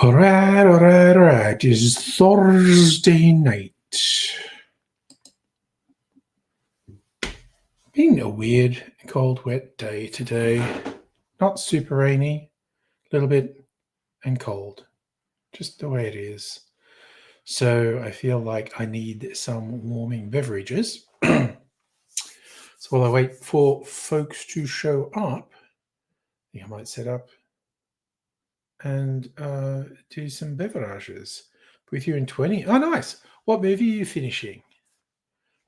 Alright. It's Thursday night. Being a weird, cold, wet day today. Not super rainy, a little bit, and cold. Just the way it is. So I feel like I need some warming beverages. So while I wait for folks to show up, I think I might set up and do some beverages with you in 20. Oh, nice. What movie are you finishing?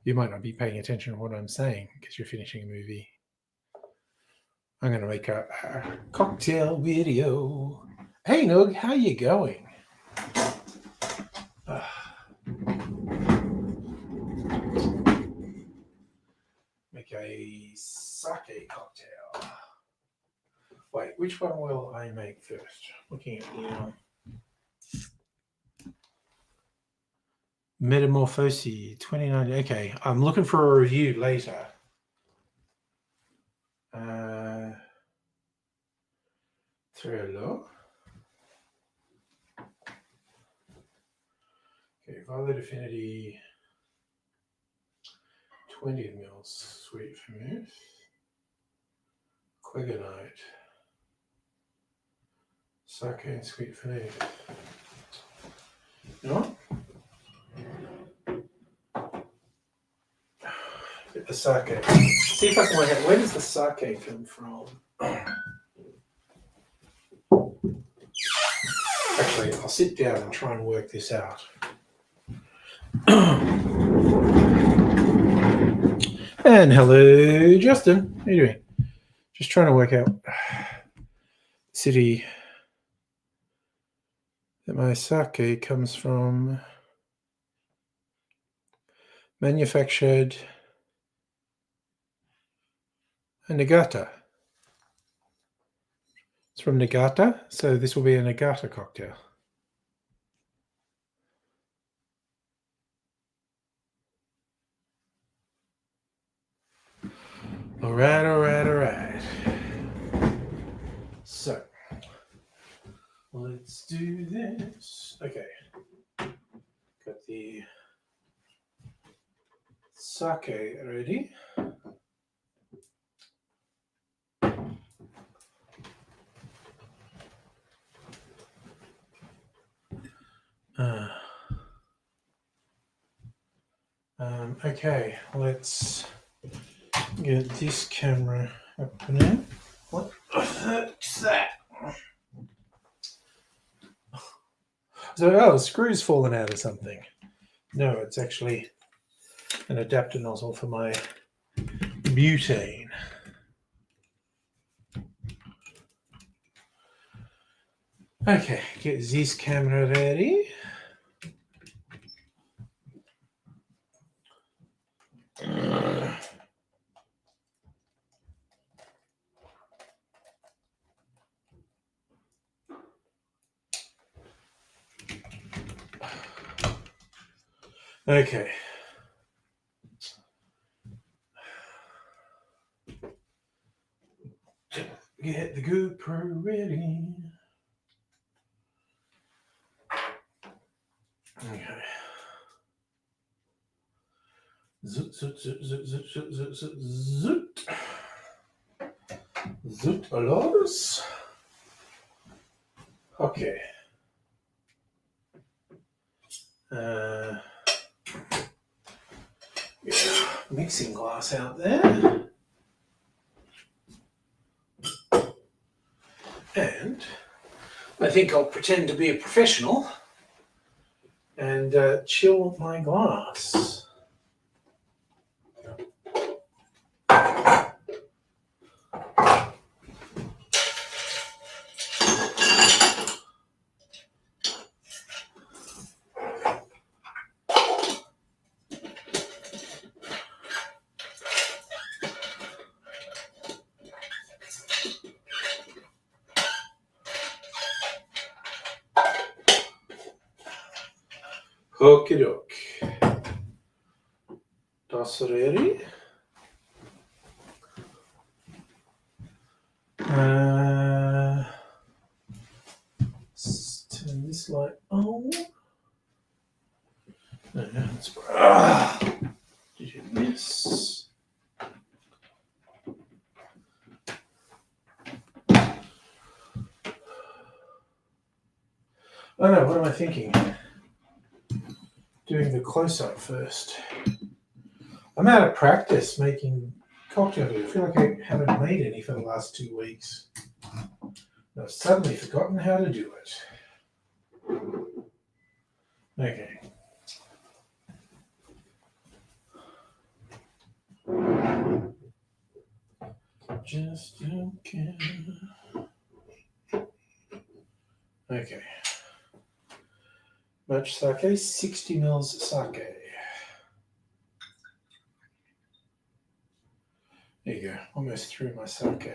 You might not be paying attention to what I'm saying because you're finishing a movie. I'm going to make a cocktail video. Hey, Noog, how you going? Make a sake cocktail. Wait, which one will I make first? Looking at the Metamorphosis 2019. Okay, I'm looking for a review later. Trello. Okay, Violet Affinity 20 mils sweet vermouth. Quagonite. Sake and sweet vermouth. You know what? Get the sake. See if I can work out where does the sake come from? Actually, I'll sit down and try and work this out. And hello, Justin. How you doing? Just trying to work out the city that my sake comes from. Manufactured in Niigata. It's from Niigata, so this will be a Niigata cocktail. All right. So, let's do this. Okay. Got the sake ready. Okay, let's get this camera up and in. What is that? So, the screw's fallen out or something. No, it's actually an adapter nozzle for my butane. Okay, get this camera ready. Okay. Get the GoPro ready. Okay. Zoot. Zoot alarms. Okay. Mixing glass out there. And I think I'll pretend to be a professional and chill my glass. Okie doke. Das ready? Let's turn this light on. No, that's did you miss? Oh no, what am I thinking? Doing the close-up first. I'm out of practice making cocktails. I feel like I haven't made any for the last 2 weeks. I've suddenly forgotten how to do it. Okay. Just okay. Okay. Much sake, 60 mils sake. There you go, almost through my sake.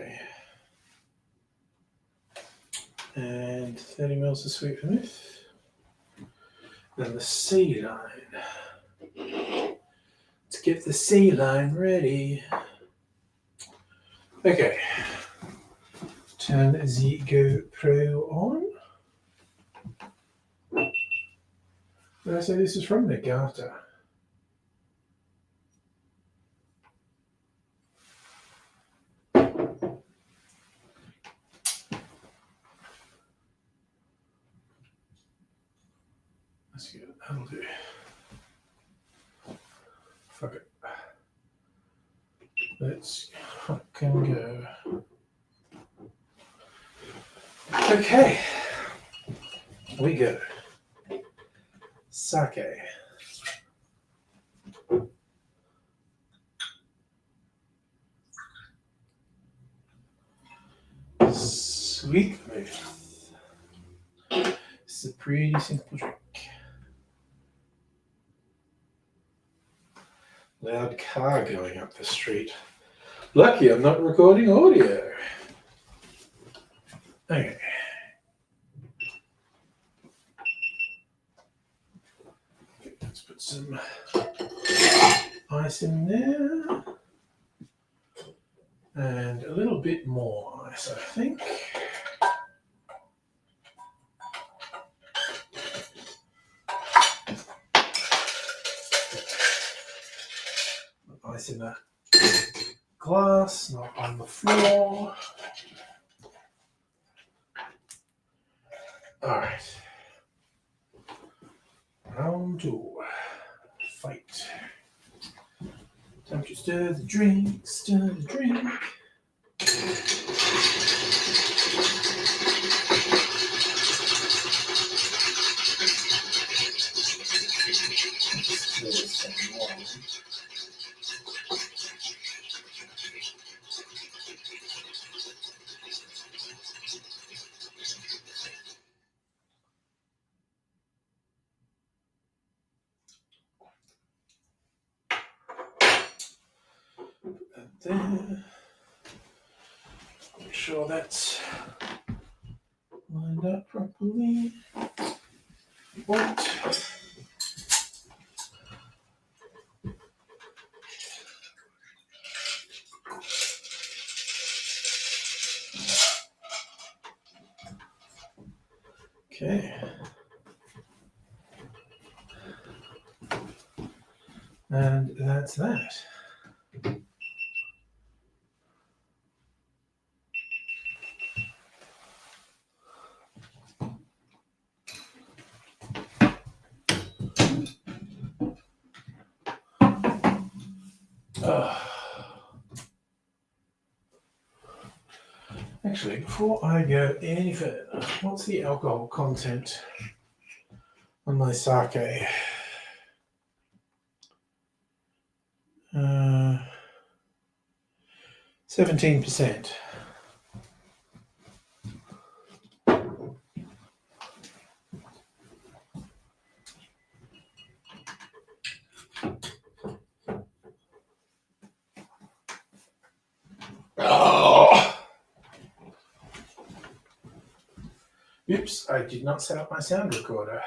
And 30 mils of sweet vermouth. Then the sea line. Let's get the sea line ready. Okay. Turn the GoPro on. Did I say this is from Nagata? Let's get it. That'll do. Fuck it. Let's fucking go. Okay. We go. Sake. Sweet vermouth. It's a pretty simple drink. Loud car going up the street. Lucky I'm not recording audio. Okay. Let's put some ice in there. And a little bit more ice, I think. Ice in a glass, not on the floor. All right. Round two. Fight. Time to stir the drink, stir the drink. There. Make sure that's lined up properly. What? Okay. And that's that. Actually, before I go any further, what's the alcohol content on my sake? 17%. Oh. Oops, I did not set up my sound recorder.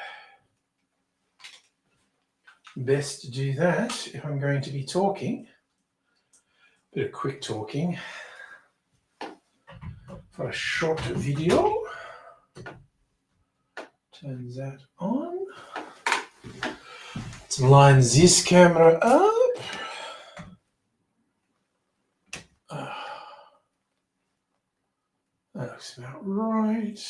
best to do that if I'm going to be talking. Bit of quick talking for a short video. Turn that on. Let's line this camera up. That looks about right.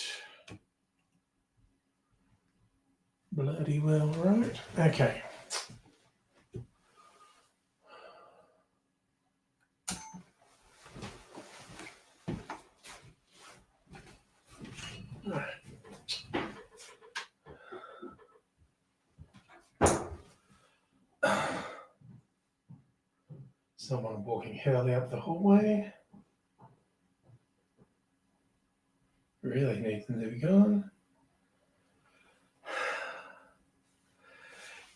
Bloody well right. Okay. Someone walking heavily up the hallway. Really need them to be gone.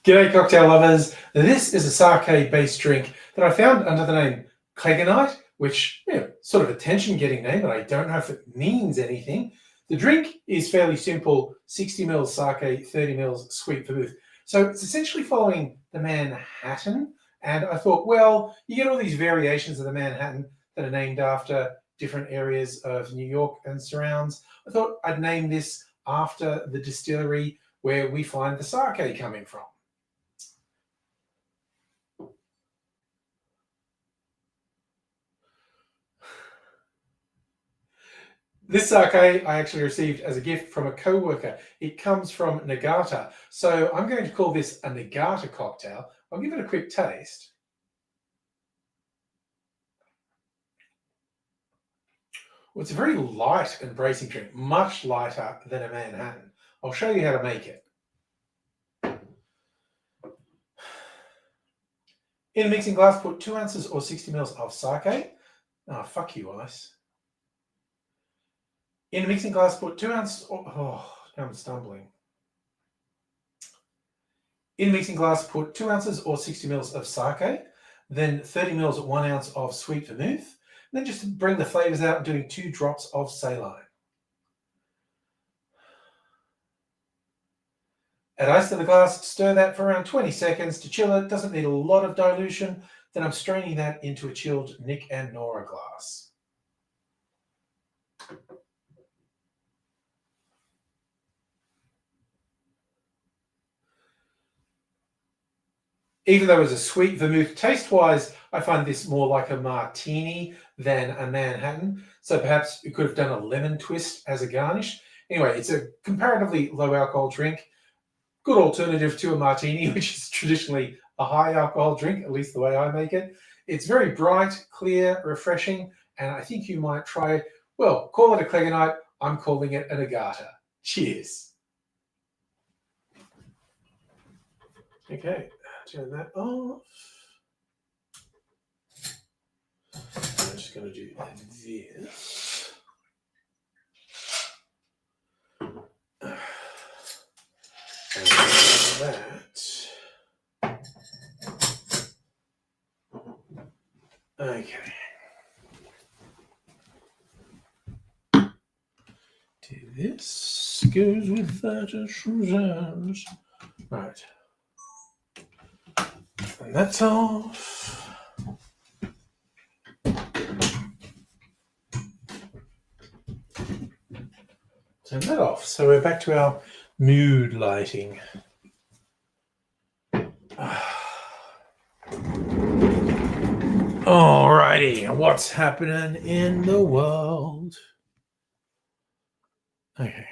G'day cocktail lovers. This is a sake-based drink that I found under the name Cleganite, which, sort of a attention-getting name, but I don't know if it means anything. The drink is fairly simple, 60 ml sake, 30 ml sweet vermouth. So it's essentially following the Manhattan, and I thought, well, you get all these variations of the Manhattan that are named after different areas of New York and surrounds. I thought I'd name this after the distillery where we find the sake coming from. This sake I actually received as a gift from a co-worker. It comes from Nagata. So I'm going to call this a Nagata cocktail. I'll give it a quick taste. Well, it's a very light and bracing drink, much lighter than a Manhattan. I'll show you how to make it. In a mixing glass, put 2 ounces or 60 ml of sake. Oh, fuck you, ice. In a mixing glass, put 2 ounces. Now I'm stumbling. In a mixing glass, put 2 ounces or 60 ml of sake, then 30 ml, 1 ounce of sweet vermouth. And then just bring the flavors out, doing 2 drops of saline. Add ice to the glass, stir that for around 20 seconds to chill it. Doesn't need a lot of dilution. Then I'm straining that into a chilled Nick and Nora glass. Even though it's a sweet vermouth, taste-wise, I find this more like a martini than a Manhattan. So perhaps you could have done a lemon twist as a garnish. Anyway, it's a comparatively low alcohol drink. Good alternative to a martini, which is traditionally a high alcohol drink, at least the way I make it. It's very bright, clear, refreshing, and I think you might try it. Well, call it a Cleganite. I'm calling it a Nagata. Cheers. Okay, turn that off. I'm just going to do this. And that. Okay. Do this. Goes with that. Shoes. Right. And that's off. Turn that off. So we're back to our mood lighting. Alrighty, what's happening in the world? Okay.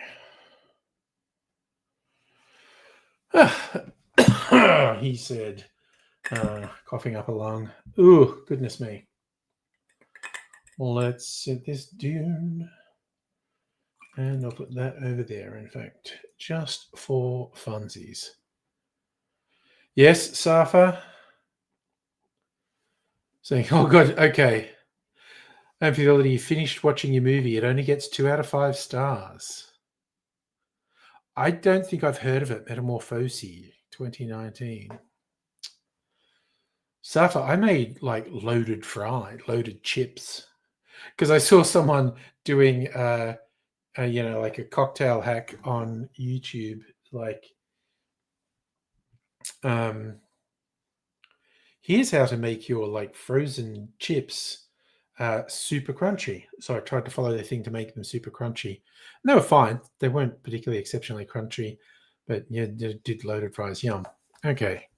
He said, coughing up a lung. Ooh, goodness me. Let's set this down. And I'll put that over there, in fact, just for funsies. Yes, Safa? Saying, oh, God, okay. Infidelity, you finished watching your movie. It only gets 2 out of 5 stars. I don't think I've heard of it. Metamorphosis, 2019. Safa, I made like loaded chips. Because I saw someone doing, like a cocktail hack on YouTube, like Here's how to make your like frozen chips super crunchy. So I tried to follow their thing to make them super crunchy. And they were fine. They weren't particularly exceptionally crunchy, but yeah, did loaded fries. Yum. Okay.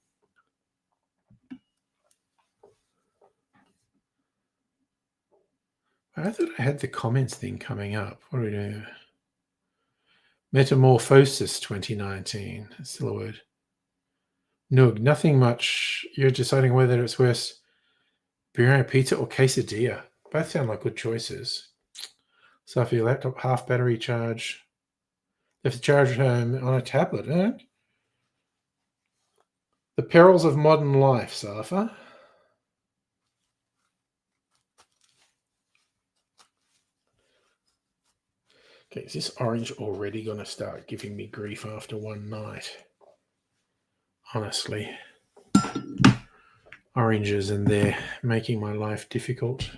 I thought I had the comments thing coming up. What do we do? Metamorphosis 2019. That's still a word. No, nothing much. You're deciding whether it's worse biryani pizza or quesadilla. Both sound like good choices. So for your laptop, half battery charge. Left the charge at home on a tablet, eh? The perils of modern life, Safa. Okay, is this orange already going to start giving me grief after one night? Honestly. Oranges and they're making my life difficult.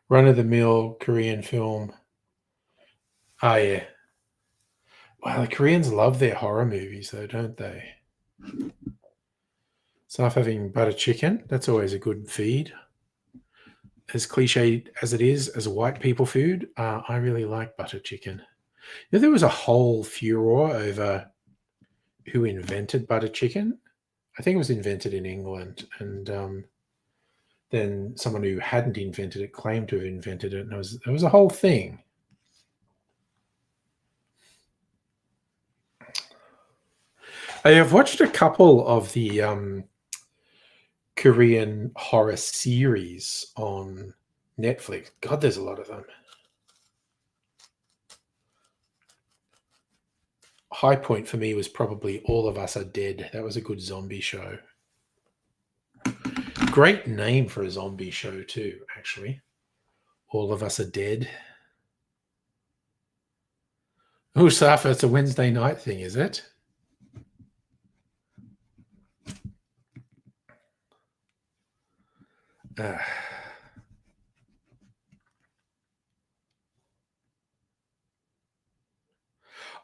Run-of-the-mill Korean film. Oh, yeah. Wow, the Koreans love their horror movies, though, don't they? So, having butter chicken, that's always a good feed. As cliched as it is as a white people food, I really like butter chicken. You know, there was a whole furor over who invented butter chicken. I think it was invented in England, and then someone who hadn't invented it claimed to have invented it, and it was a whole thing. I have watched a couple of the Korean horror series on Netflix. God, there's a lot of them. High point for me was probably All of Us Are Dead. That was a good zombie show. Great name for a zombie show too, actually. All of Us Are Dead. Oh, Safa, it's a Wednesday night thing, is it?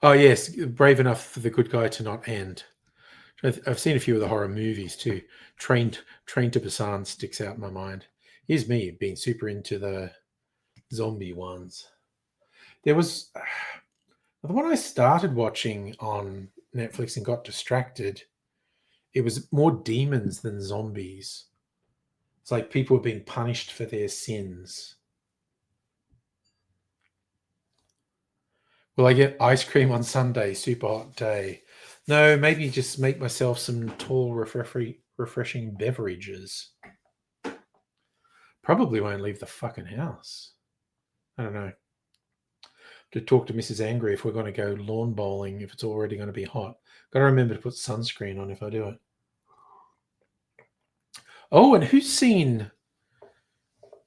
Oh, yes, brave enough for the good guy to not end. I've seen a few of the horror movies too. Train to Busan sticks out in my mind. Here's me being super into the zombie ones. There was the one I started watching on Netflix and got distracted. It was more demons than zombies. It's like people were being punished for their sins. Will I get ice cream on Sunday? Super hot day. No, maybe just make myself some tall, refreshing beverages. Probably won't leave the fucking house. I don't know. To talk to Mrs. Angry if we're going to go lawn bowling if it's already going to be hot. Got to remember to put sunscreen on if I do it. Oh, and who's seen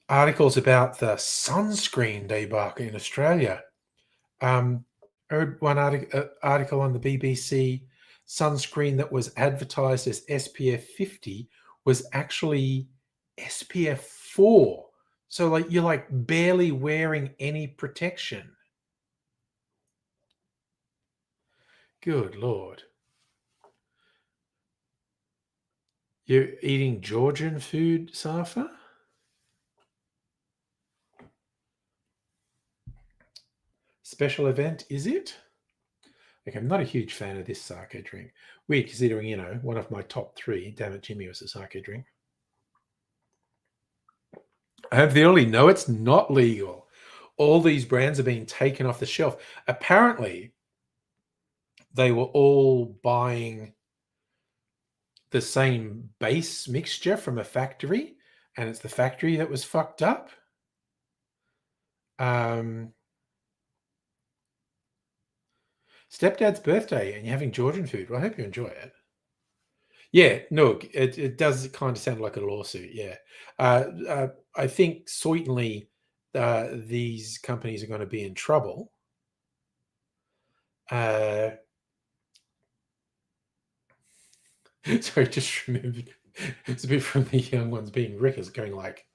articles about the sunscreen debacle in Australia? I read one article on the BBC. Sunscreen that was advertised as SPF 50 was actually SPF 4. So like you're like barely wearing any protection. Good Lord. You're eating Georgian food, Safa? Special event, is it? Okay, I'm not a huge fan of this sake drink. Weird considering, one of my top 3, damn it, Jimmy, was a sake drink. I hope they only know it's not legal. All these brands are being taken off the shelf. Apparently, they were all buying the same base mixture from a factory, and it's the factory that was fucked up. Stepdad's birthday, and you're having Georgian food. Well, I hope you enjoy it. Yeah, no, it does kind of sound like a lawsuit. Yeah, I think certainly these companies are going to be in trouble. Sorry, just remembered. It's a bit from the young ones being Rickers going like,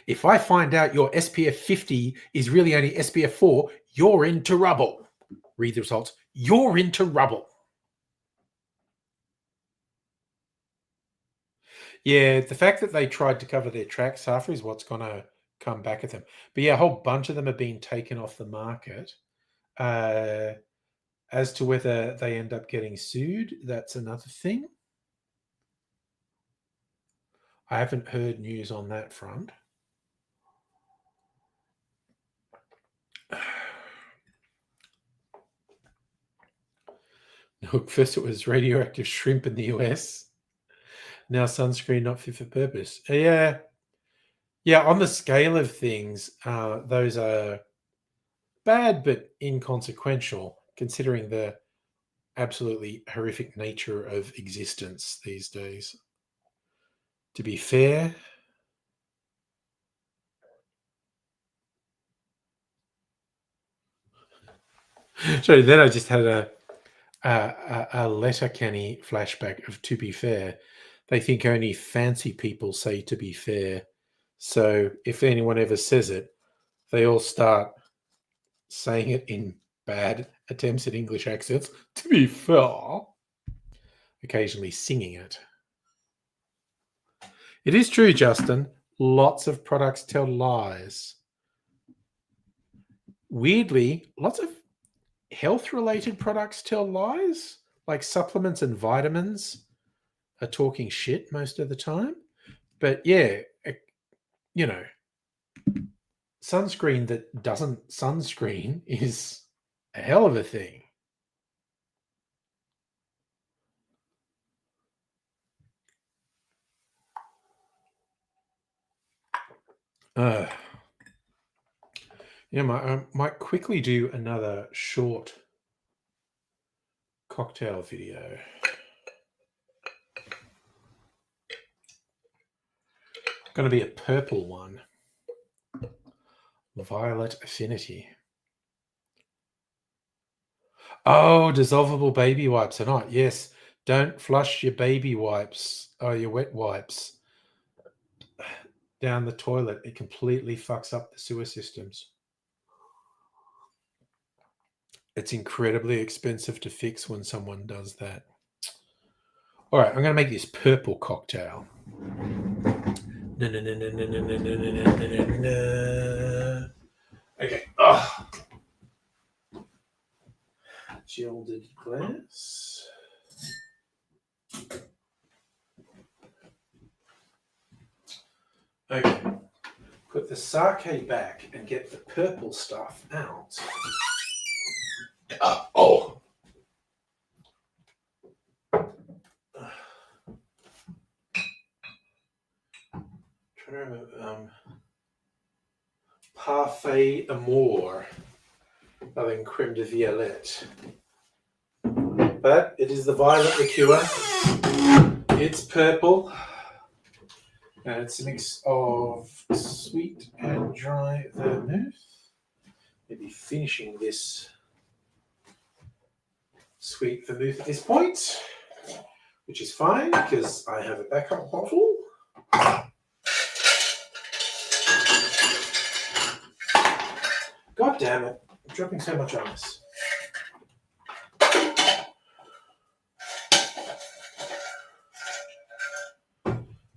if I find out your SPF 50 is really only SPF 4, you're in trouble. Read the results. You're into rubble. Yeah, the fact that they tried to cover their tracks half is what's going to come back at them. But yeah, a whole bunch of them have been taken off the market. As to whether they end up getting sued, that's another thing. I haven't heard news on that front. Look, first it was radioactive shrimp in the US. Now sunscreen not fit for purpose. Yeah. Yeah, on the scale of things, those are bad but inconsequential considering the absolutely horrific nature of existence these days. To be fair, so then I just had a Letterkenny flashback of to be fair. They think only fancy people say to be fair. So if anyone ever says it, they all start saying it in bad attempts at English accents. To be fair, occasionally singing it. It is true, Justin. Lots of products tell lies. Weirdly, lots of health related products tell lies, like supplements and vitamins are talking shit most of the time. But yeah, you know, sunscreen that doesn't sunscreen is a hell of a thing. I might quickly do another short cocktail video. Going to be a purple one. Violet Affinity. Oh, dissolvable baby wipes are not. Yes, don't flush your baby wipes or your wet wipes down the toilet. It completely fucks up the sewer systems. It's incredibly expensive to fix when someone does that. All right, I'm going to make this purple cocktail. Okay. Oh. Gilded glass. Okay. Put the sake back and get the purple stuff out. Oh. Trying to remember. Parfait Amour, rather than creme de violette. But it is the violet liqueur. It's purple. And it's a mix of sweet and dry vermouth. Maybe finishing this sweet vermouth at this point, which is fine because I have a backup bottle. God damn it, I'm dropping so much ice.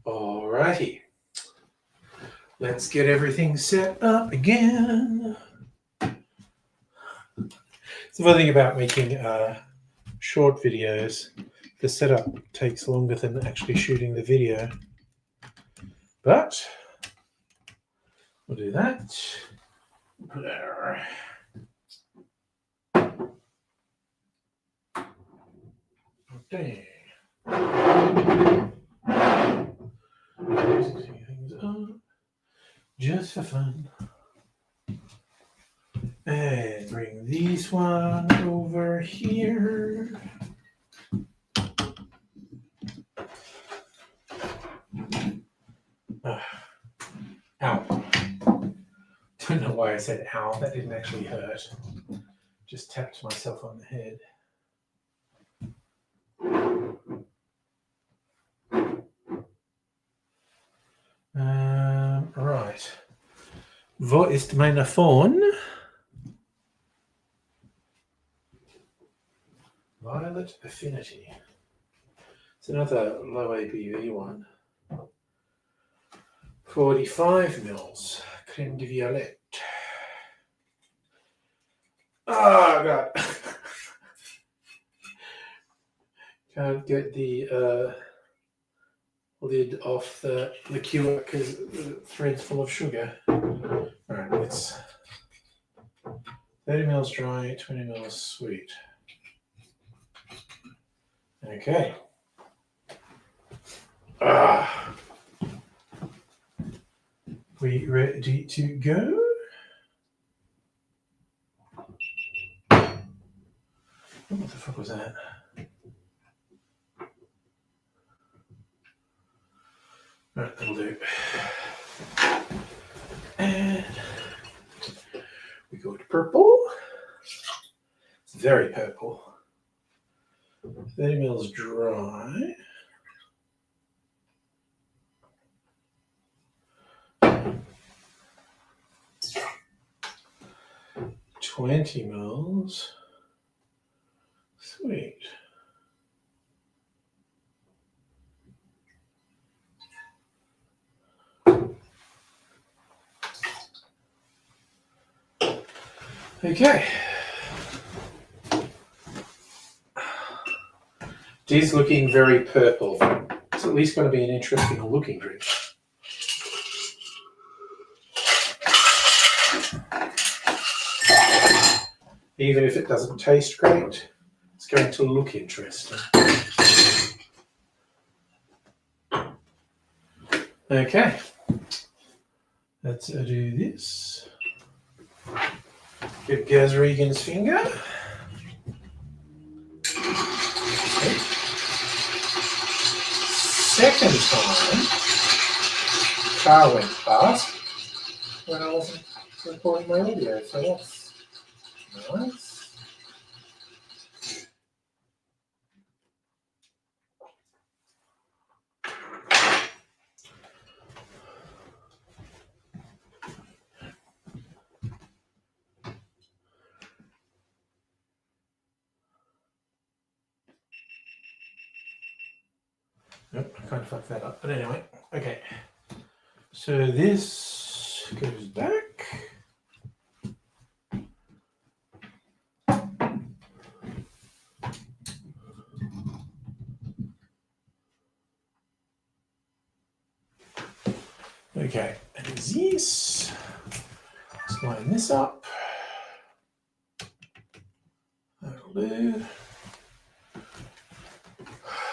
Alrighty. Let's get everything set up again. The funny thing about making short videos, the setup takes longer than actually shooting the video. But we'll do that. There. Okay. Things up just for fun. And bring these one over here. Ow. Don't know why I said ow. That didn't actually hurt. Just tapped myself on the head. Right. Wo ist meine Phone? Violet Affinity. It's another low ABV one. 45 mils. Creme de Violette. Oh, God. Can't get the lid off the liqueur because the thread's full of sugar. Alright, it's 30 mils dry, 20 mils sweet. Okay. We ready to go? What the fuck was that? Right, that'll do. And we go to purple. It's very purple. 30 mils dry. $20 mils. Sweet. Okay. It is looking very purple. It's at least going to be an interesting looking drink. Even if it doesn't taste great, it's going to look interesting. Okay. Let's do this. Give Gaz Regan's finger. Okay. Second time, car went past when I wasn't recording my audio, so that's nice. Nope, I kind of fucked that up. But anyway, okay. So this goes back. Okay, and this. Let's line this up. That'll do.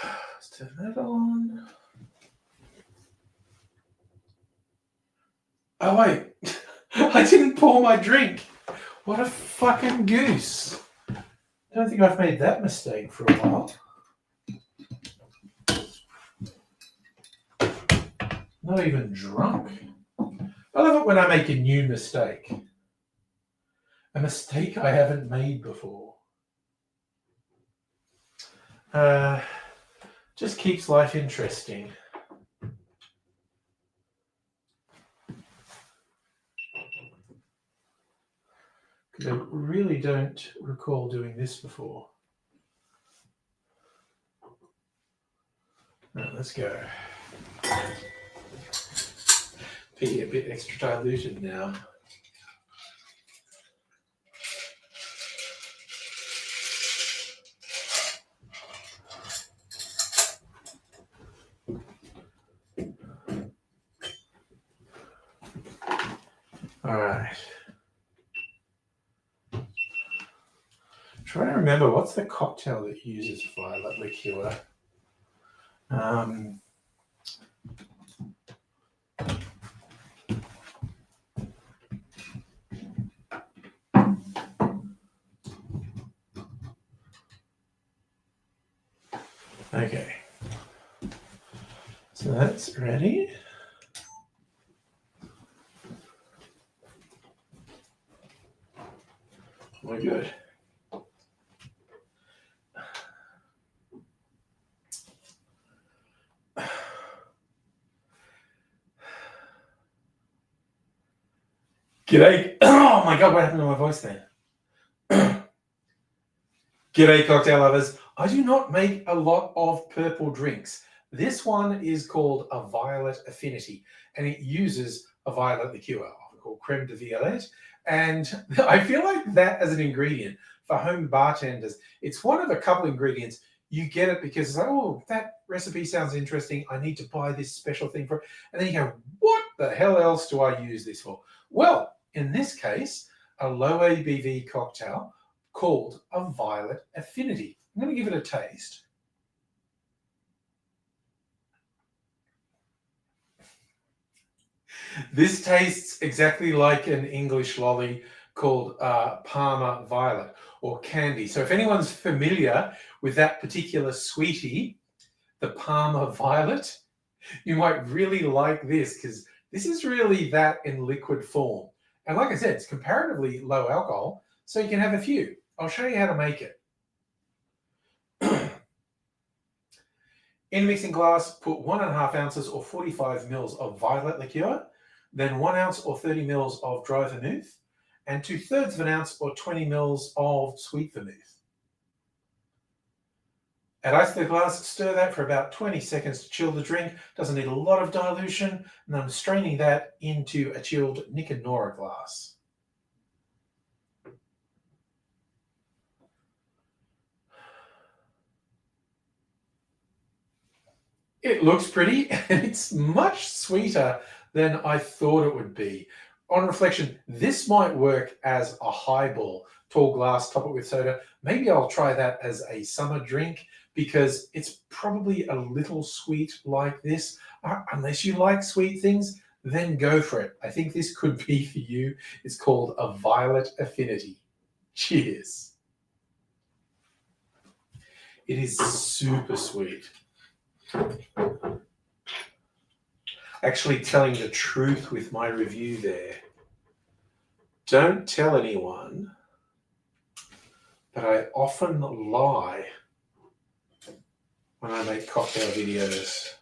Let's turn that on. Oh wait, I didn't pour my drink. What a fucking goose. I don't think I've made that mistake for a while. Not even drunk. I love it when I make a new mistake. A mistake I haven't made before. Just keeps life interesting. Because I really don't recall doing this before. Right, let's go. Be a bit extra diluted now. All right. Trying to remember what's the cocktail that uses violet liqueur. Okay. So that's ready. We're good. G'day. Oh my God, what happened to my voice then? G'day, cocktail lovers. I do not make a lot of purple drinks. This one is called a Violet Affinity, and it uses a violet liqueur, often called creme de violette. And I feel like that as an ingredient for home bartenders, it's one of a couple ingredients. You get it because it's like, oh, that recipe sounds interesting. I need to buy this special thing for it. And then you go, what the hell else do I use this for? Well, in this case, a low ABV cocktail called a Violet Affinity. I'm going to give it a taste. This tastes exactly like an English lolly called Parma Violet or candy. So if anyone's familiar with that particular sweetie, the Parma Violet, you might really like this because this is really that in liquid form. And like I said, it's comparatively low alcohol, so you can have a few. I'll show you how to make it. In a mixing glass, put 1.5 ounces or 45 mils of violet liqueur, then 1 ounce or 30 mils of dry vermouth, and 2/3 of an ounce or 20 mils of sweet vermouth. Add ice to the glass, stir that for about 20 seconds to chill the drink. Doesn't need a lot of dilution, and I'm straining that into a chilled Nick and Nora glass. It looks pretty, and it's much sweeter than I thought it would be. On reflection, this might work as a highball, tall glass, top it with soda. Maybe I'll try that as a summer drink because it's probably a little sweet like this. Unless you like sweet things, then go for it. I think this could be for you. It's called a Violet Affinity. Cheers. It is super sweet. Actually telling the truth with my review there. Don't tell anyone, but I often lie when I make cocktail videos.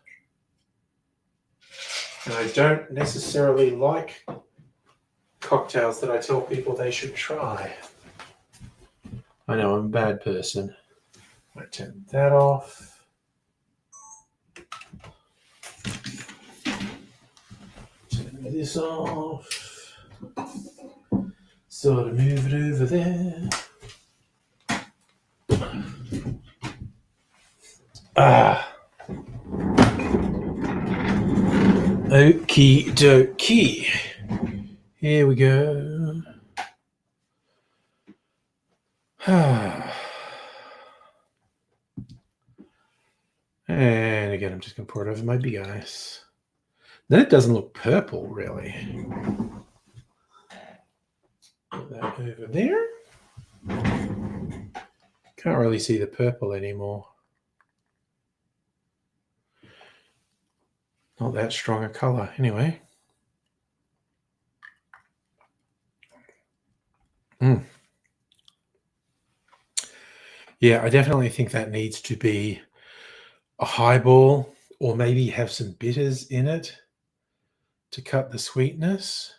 And I don't necessarily like cocktails that I tell people they should try. I know I'm a bad person. I turn that off. This off, sort of move it over there. Okie dokie. Here we go. And again, I'm just going to pour it over my big ice. Then it doesn't look purple, really. Put that over there. Can't really see the purple anymore. Not that strong a color, anyway. Yeah, I definitely think that needs to be a highball or maybe have some bitters in it to cut the sweetness.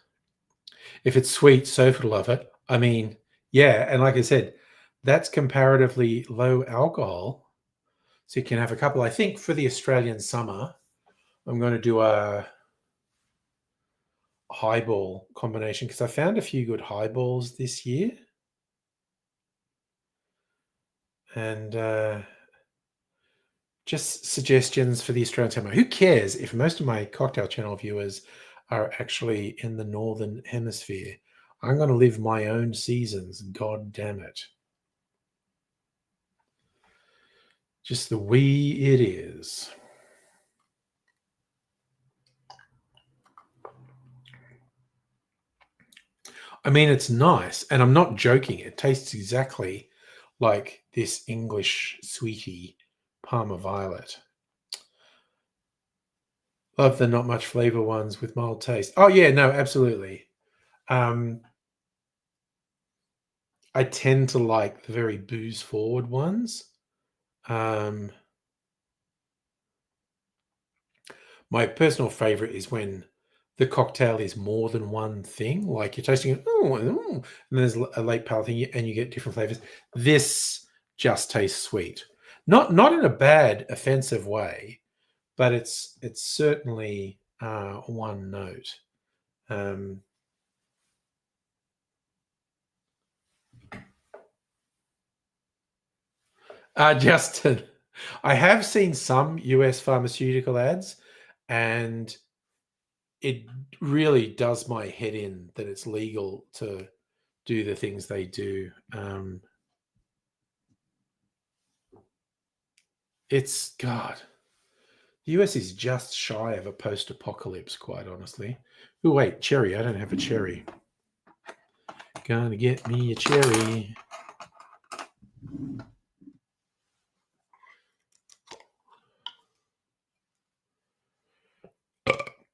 If it's sweet, Sophie will love it. I mean, yeah, and like I said, that's comparatively low alcohol. So you can have a couple. I think for the Australian summer, I'm going to do a highball combination because I found a few good highballs this year. And just suggestions for the Australian summer. Who cares if most of my cocktail channel viewers are actually in the Northern Hemisphere? I'm going to live my own seasons. God damn it. Just the way it is. I mean, it's nice, and I'm not joking. It tastes exactly like this English sweetie Parma Violet. Love the not much flavor ones with mild taste. Oh yeah, no, absolutely. I tend to like the very booze forward ones. My personal favorite is when the cocktail is more than one thing. Like you're tasting it, and there's a late palate thing, and you get different flavors. This just tastes sweet. not in a bad, offensive way, but it's certainly one note. Um, Justin, I have seen some US pharmaceutical ads, and it really does my head in that it's legal to do the things they do. It's God. The US is just shy of a post-apocalypse, quite honestly. Oh wait, cherry. I don't have a cherry. Gonna get me a cherry.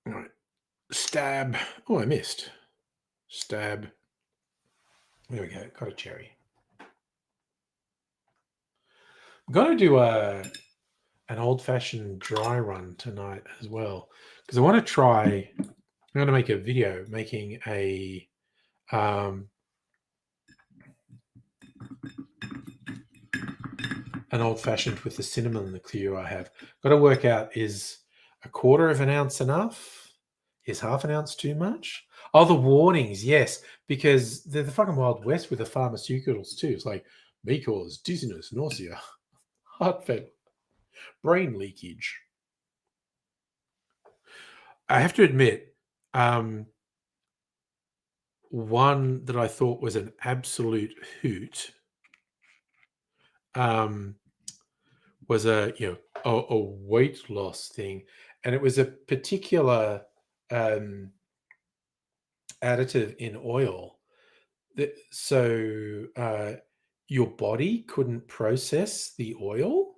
All right. Stab. Oh, I missed. Stab. There we go. Got a cherry. I'm gonna do an old-fashioned dry run tonight as well, because I want to try. I'm going to make a video making a an old-fashioned with the cinnamon liqueur I have. Got to work out, is a quarter of an ounce enough? Is half an ounce too much? Oh, the warnings, yes, because they're the fucking Wild West with the pharmaceuticals too. It's like may cause dizziness, nausea, heart failure, brain leakage. I have to admit, one that I thought was an absolute hoot was a weight loss thing, and it was a particular additive in oil that your body couldn't process the oil,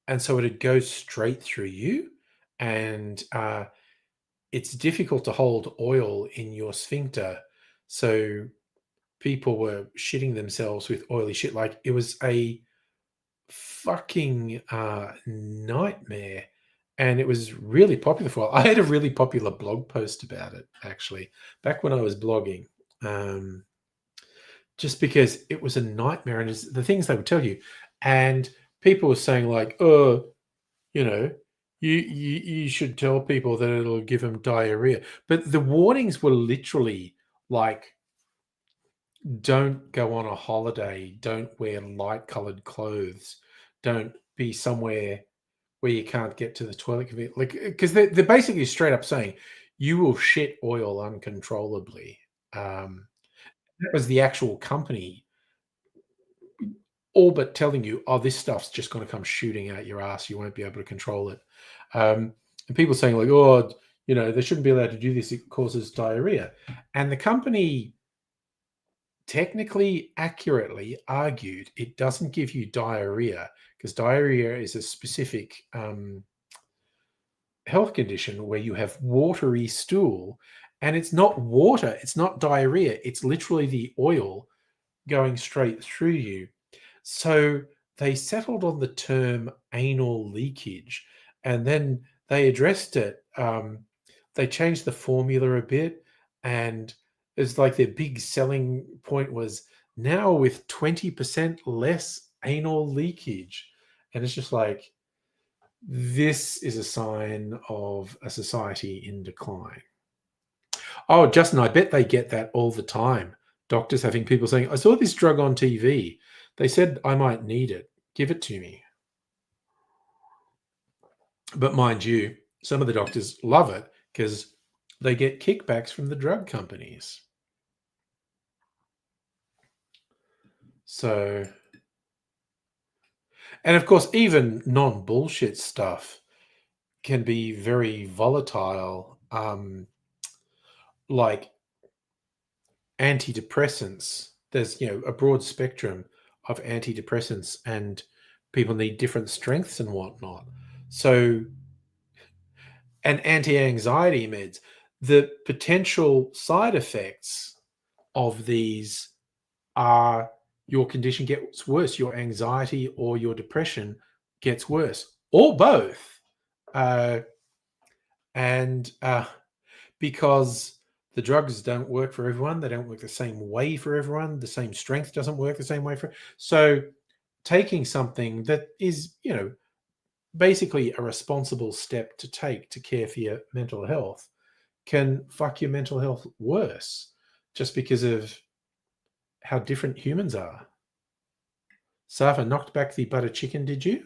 and so it'd go straight through you, and it's difficult to hold oil in your sphincter, so people were shitting themselves with oily shit. Like, it was a fucking nightmare, and it was really popular for a while. I had a really popular blog post about it, actually, back when I was blogging, just because it was a nightmare, and it's the things they would tell you, and people were saying like, oh, you know, you should tell people that it'll give them diarrhea, but the warnings were literally like, don't go on a holiday, don't wear light colored clothes, don't be somewhere where you can't get to the toilet, like, because they're basically straight up saying you will shit oil uncontrollably. That was the actual company all but telling you, oh, this stuff's just going to come shooting out your ass, you won't be able to control it. And people saying like, oh, they shouldn't be allowed to do this, it causes diarrhea. And the company technically accurately argued it doesn't give you diarrhea, because diarrhea is a specific health condition where you have watery stool, and it's not water, it's not diarrhea, it's literally the oil going straight through you. So they settled on the term anal leakage, and then they addressed it. They changed the formula a bit, and it's like their big selling point was now with 20% less anal leakage. And it's just like, this is a sign of a society in decline. Oh, Justin, I bet they get that all the time. Doctors having people saying, I saw this drug on TV. They said I might need it. Give it to me. But mind you, some of the doctors love it because they get kickbacks from the drug companies. So, and of course, even non-bullshit stuff can be very volatile, like antidepressants. There's, a broad spectrum of antidepressants, and people need different strengths and whatnot. So, and anti-anxiety meds, the potential side effects of these are your condition gets worse, your anxiety or your depression gets worse, or both. And because the drugs don't work for everyone, they don't work the same way for everyone, the same strength doesn't work the same way for. So taking something that is, basically a responsible step to take to care for your mental health can fuck your mental health worse just because of how different humans are. Safa, knocked back the butter chicken, did you?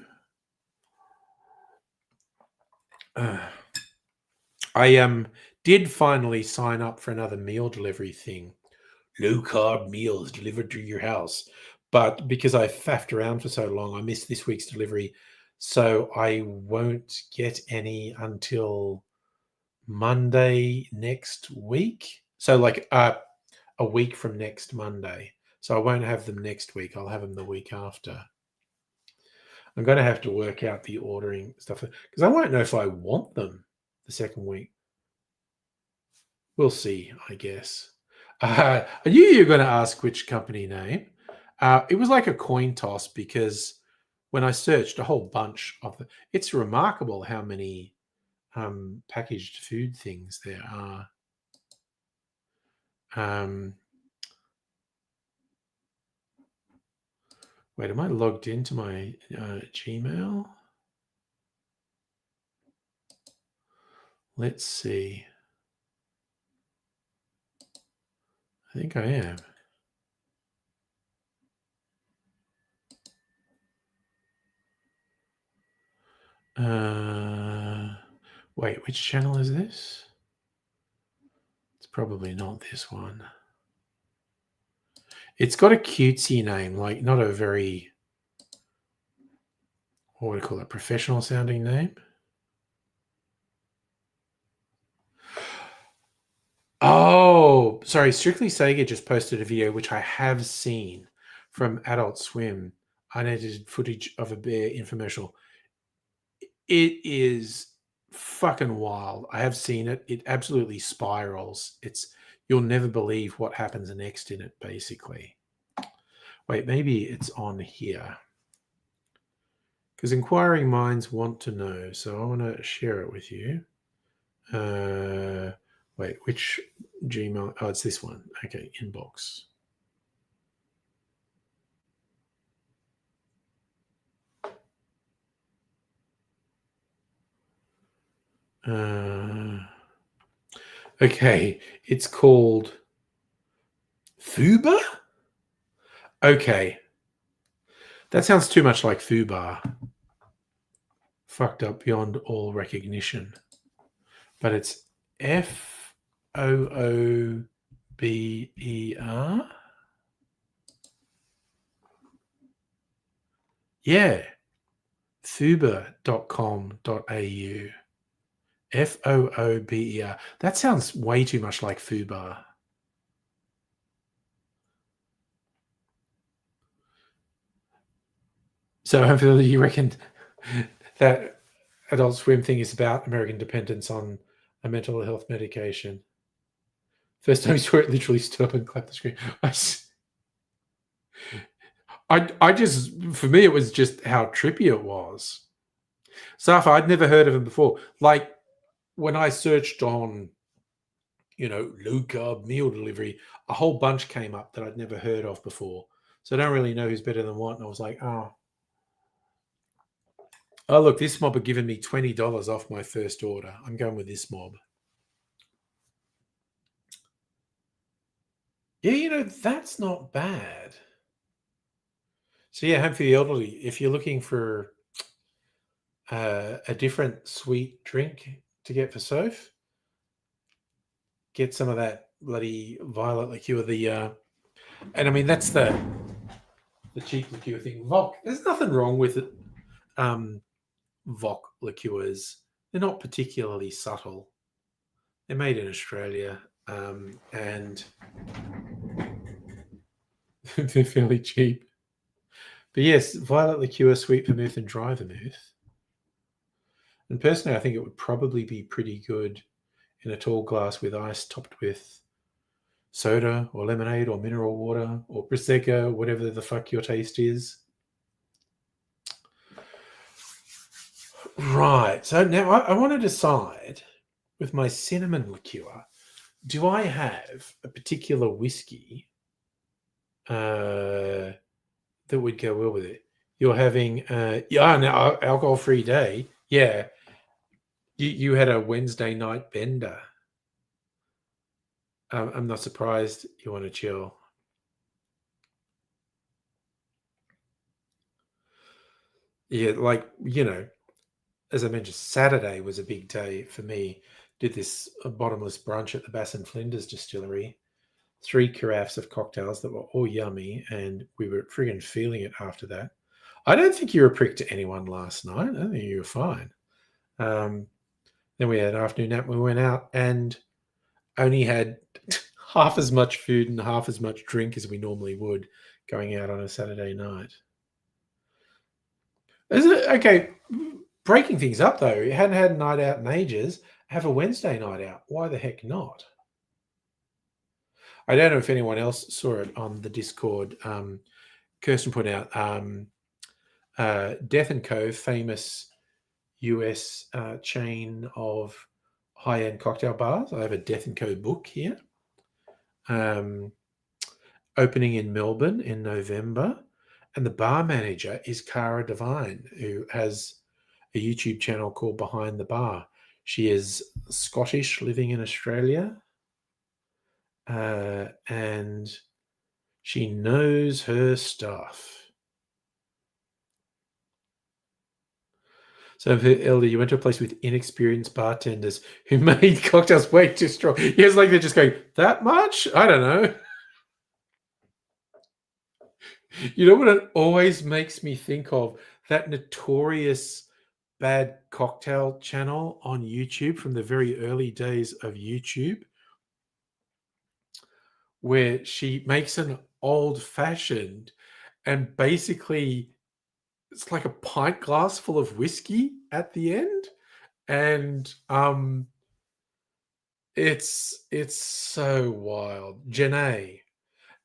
I did finally sign up for another meal delivery thing. Low carb meals delivered to your house. But because I faffed around for so long, I missed this week's delivery. So I won't get any until Monday next week. So like a week from next Monday. So I won't have them next week. I'll have them the week after. I'm going to have to work out the ordering stuff because I won't know if I want them the second week. We'll see, I guess. I knew you were going to ask which company name. It was like a coin toss because when I searched a whole bunch of the, it's remarkable how many packaged food things there are. Wait, am I logged into my Gmail? Let's see. I think I am. Wait, which channel is this? It's probably not this one. It's got a cutesy name, like not a very, what would I call it, professional sounding name. Oh, sorry. Strictly Sega just posted a video, which I have seen from Adult Swim, unedited footage of a bear infomercial. It is fucking wild. I have seen it. It absolutely spirals. You'll never believe what happens next in it, basically. Wait, maybe it's on here. Because inquiring minds want to know. So I want to share it with you. Wait, which Gmail? Oh, it's this one. Okay, inbox. Okay, it's called Fuba? Okay. That sounds too much like Fubar. Fucked up beyond all recognition. But it's Foober. Yeah. Fuber.com.au. Foober. That sounds way too much like Fubar. So hopefully you reckon that Adult Swim thing is about American dependence on a mental health medication. First time you saw it, literally stood up and clapped the screen. I just, for me, it was just how trippy it was. Safa, I'd never heard of him before. Like when I searched on, low carb meal delivery, a whole bunch came up that I'd never heard of before. So I don't really know who's better than what. And I was like, oh, look, this mob had given me $20 off my first order. I'm going with this mob. Yeah, that's not bad. So yeah, Home for the Elderly. If you're looking for a different sweet drink to get for Soph, get some of that bloody violet liqueur. And I mean that's the cheap liqueur thing. Voc. There's nothing wrong with it. Voc liqueurs. They're not particularly subtle. They're made in Australia, and they're fairly cheap. But yes, violet liqueur, sweet vermouth, and dry vermouth. And personally, I think it would probably be pretty good in a tall glass with ice topped with soda or lemonade or mineral water or Prosecco, whatever the fuck your taste is. Right. So now I want to decide with my cinnamon liqueur, do I have a particular whiskey that would go well with it? You're having now alcohol-free day. Yeah. You had a Wednesday night bender. I'm not surprised you want to chill. Yeah, like, as I mentioned, Saturday was a big day for me. Did this bottomless brunch at the Bass and Flinders distillery. 3 carafes of cocktails that were all yummy, and we were friggin' feeling it after that. I don't think you were a prick to anyone last night. I think you were fine. Um, then we had an afternoon nap. We went out and only had half as much food and half as much drink as we normally would going out on a Saturday night. Is it okay? Breaking things up though, you hadn't had a night out in ages. Have a Wednesday night out. Why the heck not? I don't know if anyone else saw it on the Discord. Kirsten put out Death and Co, famous US chain of high-end cocktail bars. I have a Death and Co book here. Opening in Melbourne in November. And the bar manager is Cara Devine, who has a YouTube channel called Behind the Bar. She is Scottish, living in Australia. And she knows her stuff. So, Elder, you went to a place with inexperienced bartenders who made cocktails way too strong. It's like they're just going, that much? I don't know. You know what it always makes me think of? That notorious bad cocktail channel on YouTube from the very early days of YouTube, where she makes an old fashioned and basically it's like a pint glass full of whiskey at the end. And it's so wild. Janae.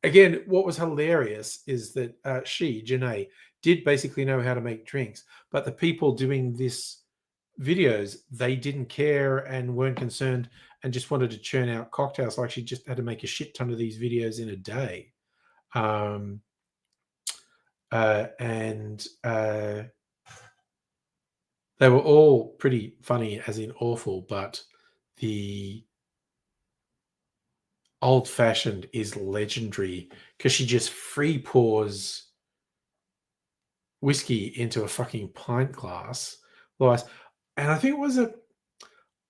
Again, what was hilarious is that Janae, did basically know how to make drinks, but the people doing this videos, they didn't care and weren't concerned and just wanted to churn out cocktails. Like she just had to make a shit ton of these videos in a day. And they were all pretty funny, as in awful, but the old fashioned is legendary because she just free pours whiskey into a fucking pint glass. And I think it was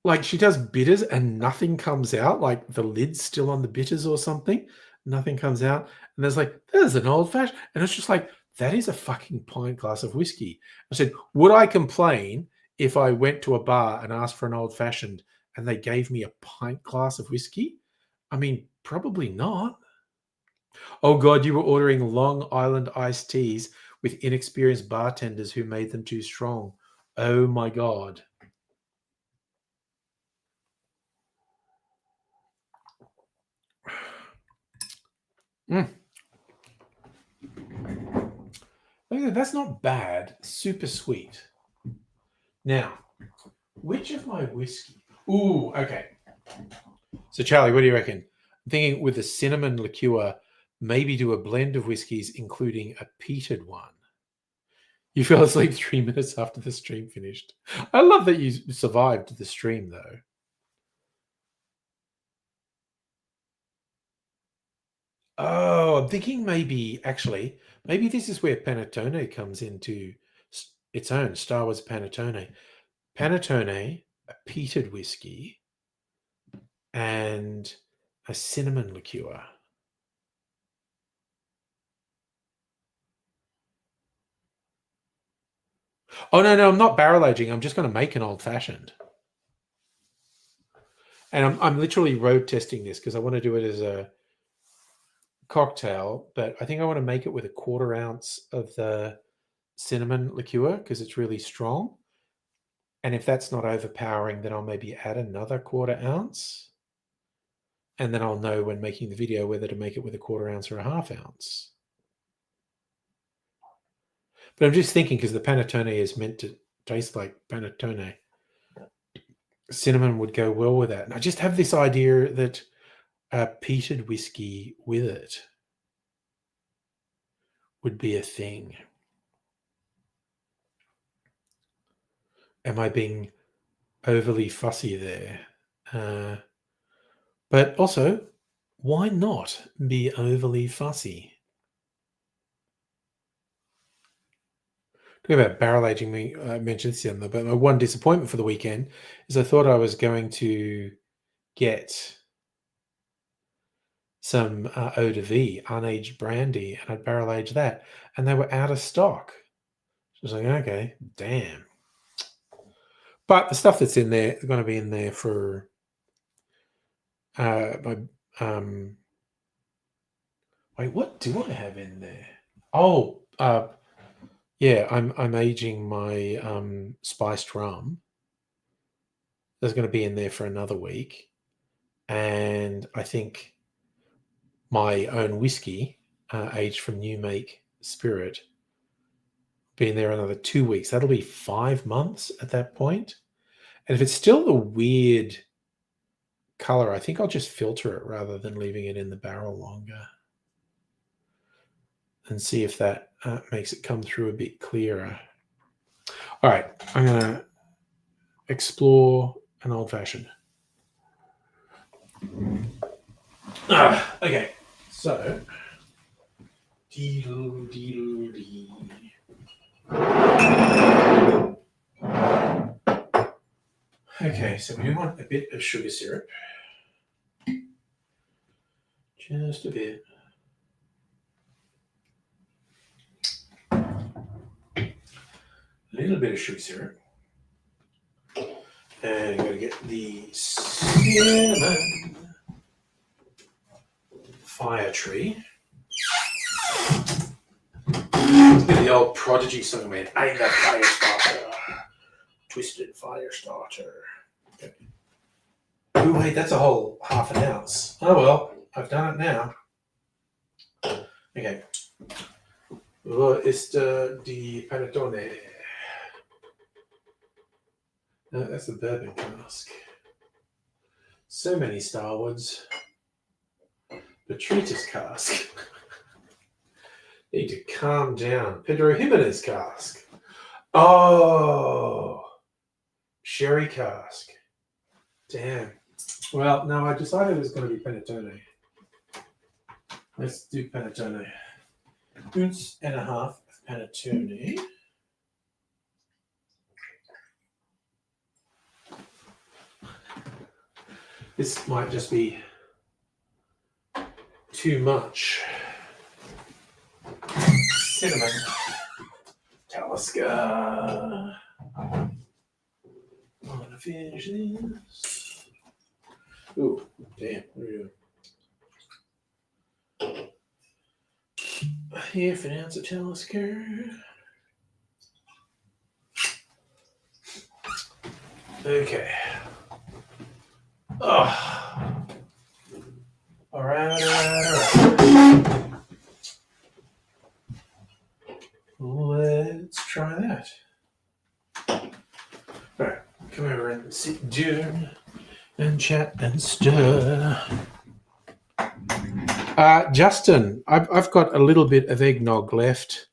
like she does bitters and nothing comes out, like the lid's still on the bitters or something. Nothing comes out. And there's an old fashioned. And it's just like, that is a fucking pint glass of whiskey. I said, would I complain if I went to a bar and asked for an old fashioned and they gave me a pint glass of whiskey? I mean, probably not. Oh God, you were ordering Long Island iced teas with inexperienced bartenders who made them too strong. Oh my God. That's not bad. Super sweet. Now, which of my whiskey? Ooh, okay. So Charlie, what do you reckon? I'm thinking with a cinnamon liqueur, maybe do a blend of whiskeys, including a peated one. You fell asleep 3 minutes after the stream finished. I love that you survived the stream, though. Oh, I'm thinking maybe this is where Panettone comes into its own. Star Wars Panettone. Panettone, a peated whiskey, and a cinnamon liqueur. Oh, no, I'm not barrel aging. I'm just going to make an old fashioned. And I'm literally road testing this because I want to do it as a cocktail, but I think I want to make it with a 1/4 ounce of the cinnamon liqueur because it's really strong. And if that's not overpowering, then I'll maybe add another 1/4 ounce. And then I'll know when making the video whether to make it with a 1/4 ounce or a 1/2 ounce. But I'm just thinking because the panettone is meant to taste like panettone. Cinnamon would go well with that. And I just have this idea that a peated whiskey with it would be a thing. am I being overly fussy there? But also, why not be overly fussy? Talking about barrel aging, I mentioned this the other, but my one disappointment for the weekend is I thought I was going to get some eau de vie, unaged brandy, and I'd barrel age that, and they were out of stock. So I was like, okay, damn. But the stuff that's in there is going to be in there for my. Wait, what do I have in there? Oh, yeah, I'm aging my spiced rum. There's going to be in there for another week, and I think my own whiskey, aged from New Make Spirit, be in there another 2 weeks. That'll be 5 months at that point. And if it's still the weird color, I think I'll just filter it rather than leaving it in the barrel longer, and see if that makes it come through a bit clearer. All right, I'm going to explore an old fashioned. Okay, so. Deedle, deedle, dee. Okay, so we do want a bit of sugar syrup. Just a bit. A little bit of sugar syrup. And you've got to get the cinnamon fire tree. The old Prodigy song, man. I'm the fire starter. Twisted fire starter. Okay. Oh, wait, that's a whole half an ounce. Oh, well, I've done it now. Okay. Wo ist die panettone? No, that's the bourbon cask. So many Starwoods. Botrytis cask. Need to calm down. Pedro Jimenez cask. Oh, sherry cask. Damn. Well, no, I decided it was going to be panettone. Let's do panettone. 1.5 ounces of panettone. This might just be too much. Cinnamon. Talisker. I'm gonna finish this. Ooh, damn. What are you doing? Half an ounce of Talisker. Okay. Oh. All right. Let's try that. All right, come over and sit down and chat and stir. Justin, I've got a little bit of eggnog left.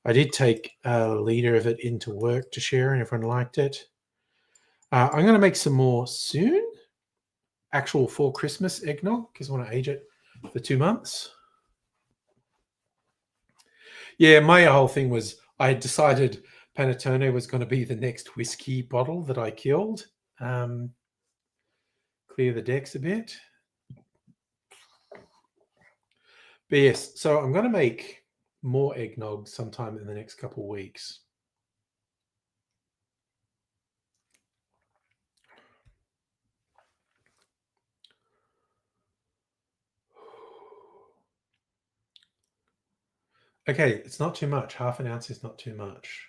I did take a litre of it into work to share, and everyone liked it. I'm going to make some more soon. Actual for Christmas eggnog, because I want to age it for 2 months. Yeah, my whole thing was I had decided Panettone was going to be the next whiskey bottle that I killed. Clear the decks a bit. But yes, so I'm going to make more eggnog sometime in the next couple of weeks. Okay, it's not too much. Half an ounce is not too much.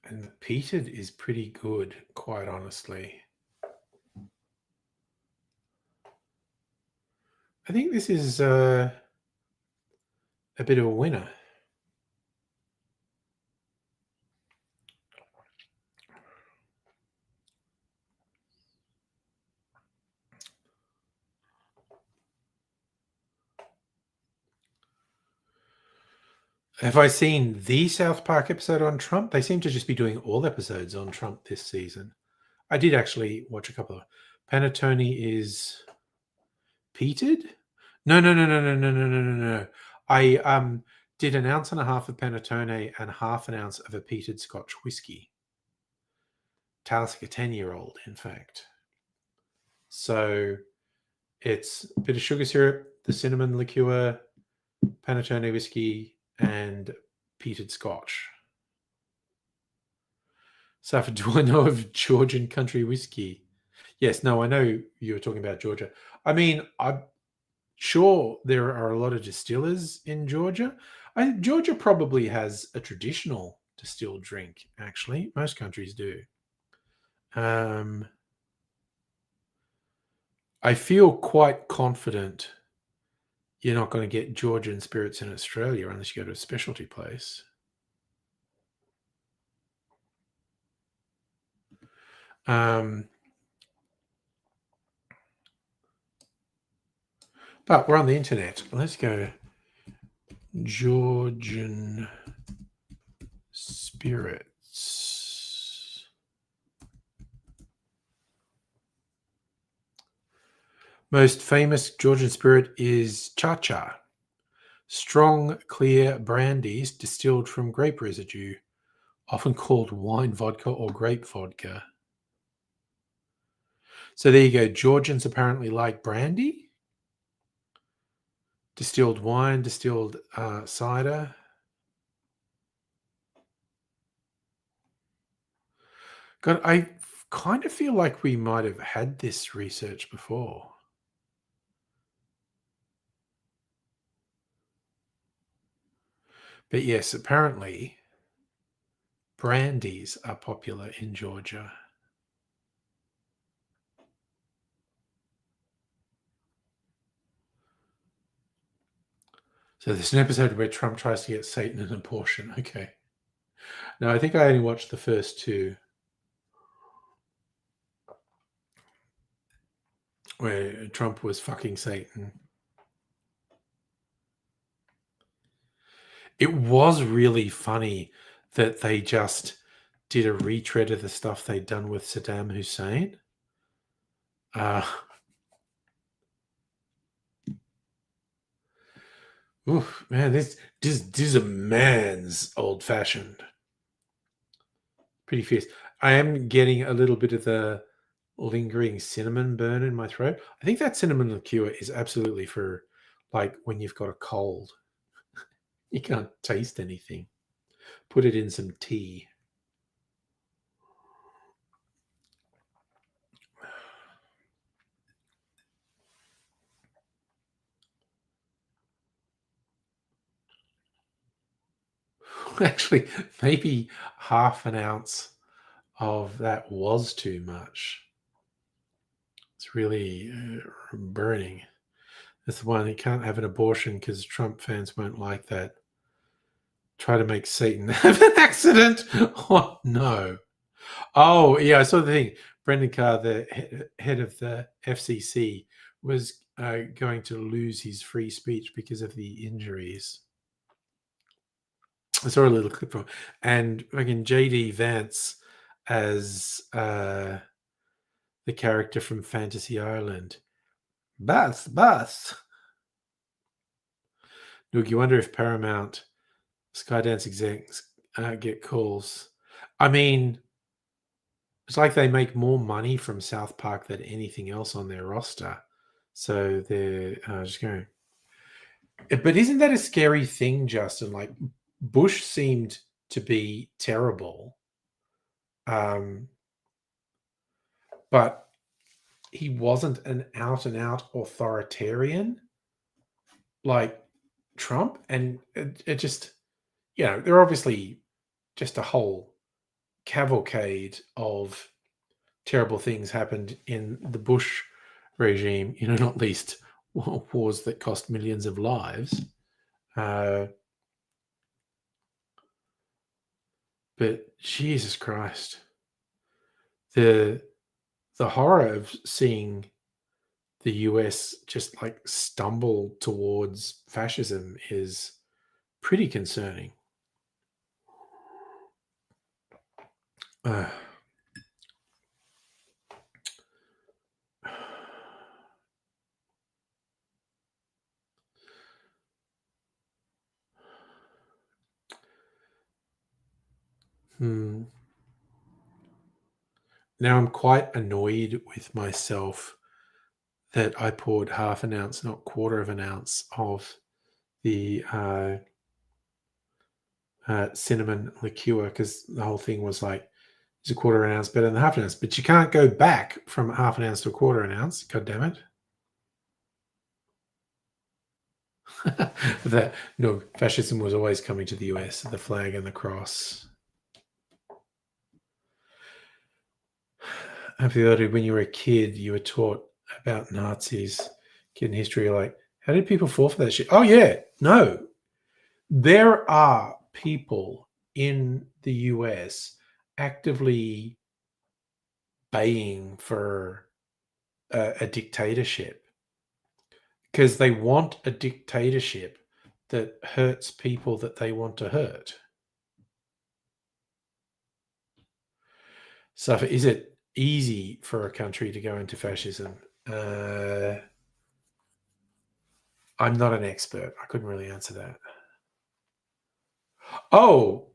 And the peated is pretty good, quite honestly. I think this is a bit of a winner. Have I seen the South Park episode on Trump? They seem to just be doing all episodes on Trump this season. I did actually watch a couple of. Panettone is peated? No, no, no, no, no, no, no, no, no, no. I did an ounce and a half of Panettone and half an ounce of a peated Scotch whiskey. Talisker 10-year-old, in fact. So it's a bit of sugar syrup, the cinnamon liqueur, Panettone whiskey, and peated Scotch. Safford, do I know of Georgian country whiskey? Yes, no, I know you were talking about Georgia. I mean, I'm sure there are a lot of distillers in Georgia. Georgia probably has a traditional distilled drink, actually. Most countries do. I feel quite confident you're not going to get Georgian spirits in Australia unless you go to a specialty place. But we're on the internet. Let's go Georgian spirits. Most famous Georgian spirit is cha-cha. Strong, clear brandies distilled from grape residue, often called wine vodka or grape vodka. So there you go. Georgians apparently like brandy, distilled wine, distilled cider. God, I kind of feel like we might have had this research before. But yes, apparently brandies are popular in Georgia. So there's an episode where Trump tries to get Satan an abortion. Okay. No, I think I only watched the first two, where Trump was fucking Satan. It was really funny that they just did a retread of the stuff they'd done with Saddam Hussein. Oof, man, this is a man's old fashioned. Pretty fierce. I am getting a little bit of the lingering cinnamon burn in my throat. I think that cinnamon liqueur is absolutely for like when you've got a cold. You can't taste anything. Put it in some tea. Actually, maybe half an ounce of that was too much. It's really burning. That's the one. You can't have an abortion because Trump fans won't like that. Try to make Satan have an accident. Oh, no. Oh, yeah, I saw the thing. Brendan Carr, the head of the FCC, was going to lose his free speech because of the injuries. I saw a little clip from, and fucking JD Vance as the character from Fantasy Island. Bath. Look, you wonder if Paramount Skydance execs get calls. I mean, it's like they make more money from South Park than anything else on their roster. So they're just going. But isn't that a scary thing, Justin? Like Bush seemed to be terrible, but he wasn't an out and out authoritarian like Trump. And it just, they're obviously just a whole cavalcade of terrible things happened in the Bush regime, not least wars that cost millions of lives. But Jesus Christ, the horror of seeing the US just like stumble towards fascism is pretty concerning. Hmm. Now I'm quite annoyed with myself that I poured half an ounce, not quarter of an ounce, of the cinnamon liqueur, because the whole thing was like, it's a quarter of an ounce better than half an ounce. But you can't go back from half an ounce to a quarter of an ounce. God damn it. That no, fascism was always coming to the US, the flag and the cross. I feel that when you were a kid, you were taught about Nazis, kid in history, like, how did people fall for that shit? Oh, yeah, no. There are people in the US actively baying for a dictatorship because they want a dictatorship that hurts people that they want to hurt. So, is it easy for a country to go into fascism? I'm not an expert. I couldn't really answer that. Oh,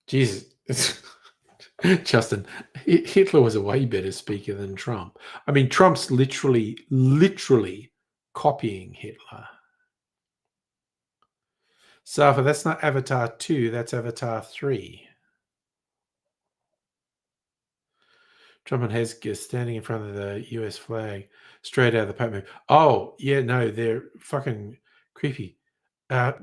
Jesus. Justin, Hitler was a way better speaker than Trump. I mean, Trump's literally copying Hitler. Safa, that's not Avatar 2, that's Avatar 3. Trump and Hezbollah standing in front of the US flag, straight out of the Pope move. Oh, yeah, no, they're fucking creepy. They're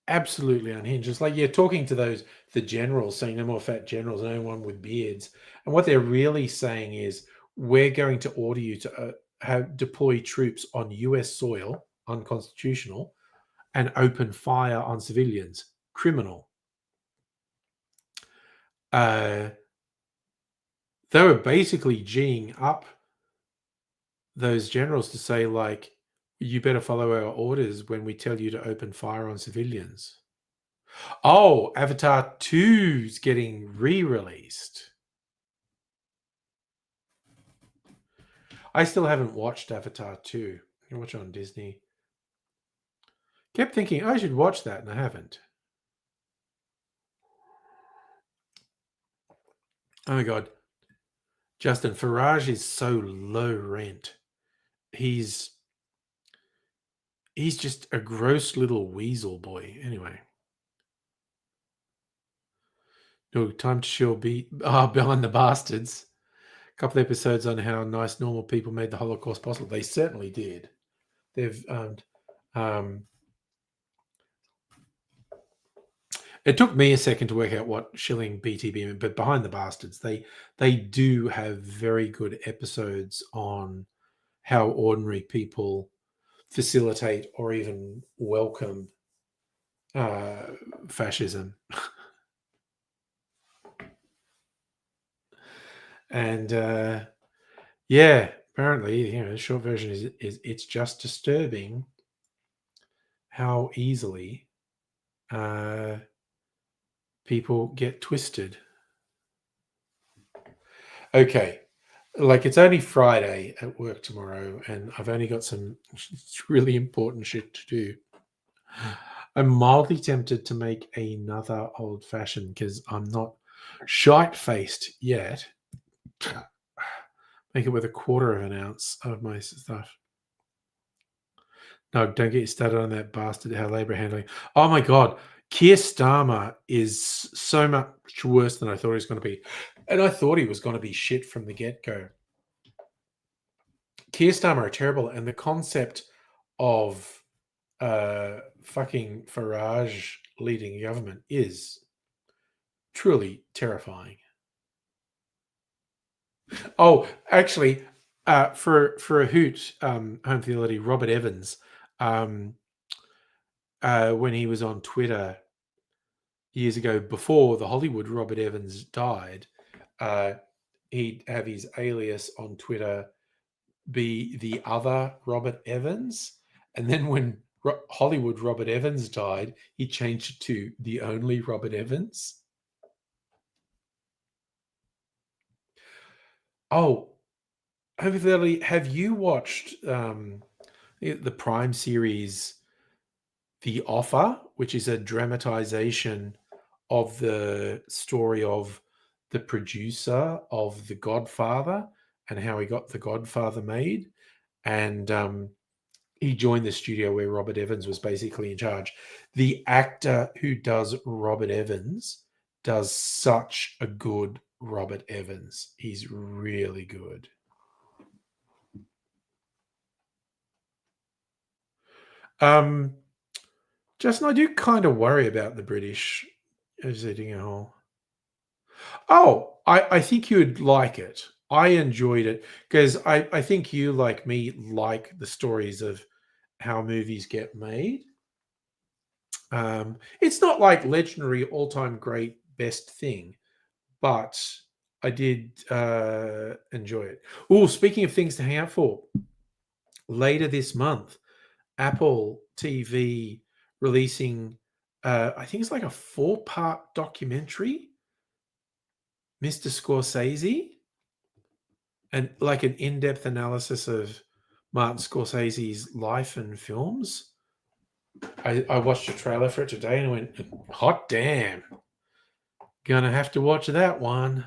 absolutely unhinged. It's like, you're talking to the generals, saying no more fat generals, no one with beards. And what they're really saying is, we're going to order you to deploy troops on US soil, unconstitutional, and open fire on civilians, criminal. They were basically geeing up those generals to say, like, you better follow our orders when we tell you to open fire on civilians. Oh, Avatar 2's getting re-released. I still haven't watched Avatar 2. You can watch it on Disney. Kept thinking I should watch that, and I haven't. Oh my god. Justin, Farage is so low rent. He's just a gross little weasel boy. Anyway. No, time to show behind the bastards. A couple of episodes on how nice normal people made the Holocaust possible. They certainly did. They've it took me a second to work out what shilling BTB meant, but behind the bastards, they do have very good episodes on how ordinary people facilitate or even welcome fascism. And yeah, apparently, the short version is it's just disturbing how easily people get twisted. Okay, like, it's only Friday at work tomorrow, and I've only got some really important shit to do. I'm mildly tempted to make another old fashioned because I'm not shite faced yet. Make it with a quarter of an ounce of my stuff. No, don't get you started on that bastard how Labour handling. Oh my god, Keir Starmer is so much worse than I thought he was going to be, and I thought he was going to be shit from the get go. Keir Starmer are terrible, and the concept of fucking Farage leading government is truly terrifying. Oh, actually, for a hoot, home fidelity, Robert Evans, when he was on Twitter years ago, before the Hollywood Robert Evans died, he'd have his alias on Twitter, be the other Robert Evans. And then when Hollywood Robert Evans died, he changed it to the only Robert Evans. Oh, have you watched the Prime series The Offer, which is a dramatization of the story of the producer of The Godfather and how he got The Godfather made? And he joined the studio where Robert Evans was basically in charge. The actor who does Robert Evans does such a good Robert Evans. He's really good. Um, Justin, I do kind of worry about the British as eating a whole. Oh, I think you'd like it. I enjoyed it because I think you, like me, like the stories of how movies get made. It's not like legendary, all time great, best thing, but I did enjoy it. Oh, speaking of things to hang out for, later this month, Apple TV releasing, I think it's like a 4-part documentary, Mr. Scorsese, and like an in-depth analysis of Martin Scorsese's life and films. I watched a trailer for it today and went, hot damn, gonna have to watch that one.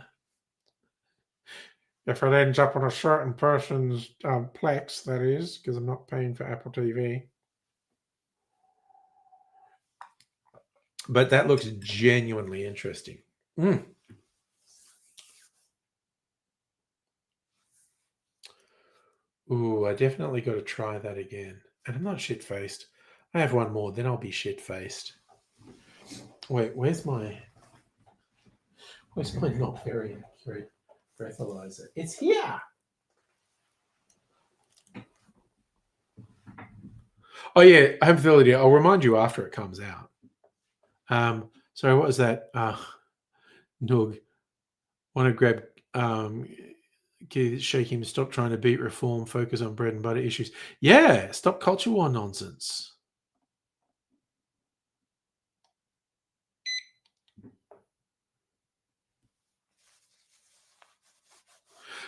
If it ends up on a certain person's Plex, that is, because I'm not paying for Apple TV. But that looks genuinely interesting. Ooh, I definitely got to try that again. And I'm not shit-faced. I have one more, then I'll be shit-faced. Wait, where's my not very accurate breathalyzer? It's here. Oh yeah, home facility. I'll remind you after it comes out. Sorry, what was that? Noog. Want to grab shake him, stop trying to beat reform, focus on bread and butter issues. Yeah, stop culture war nonsense.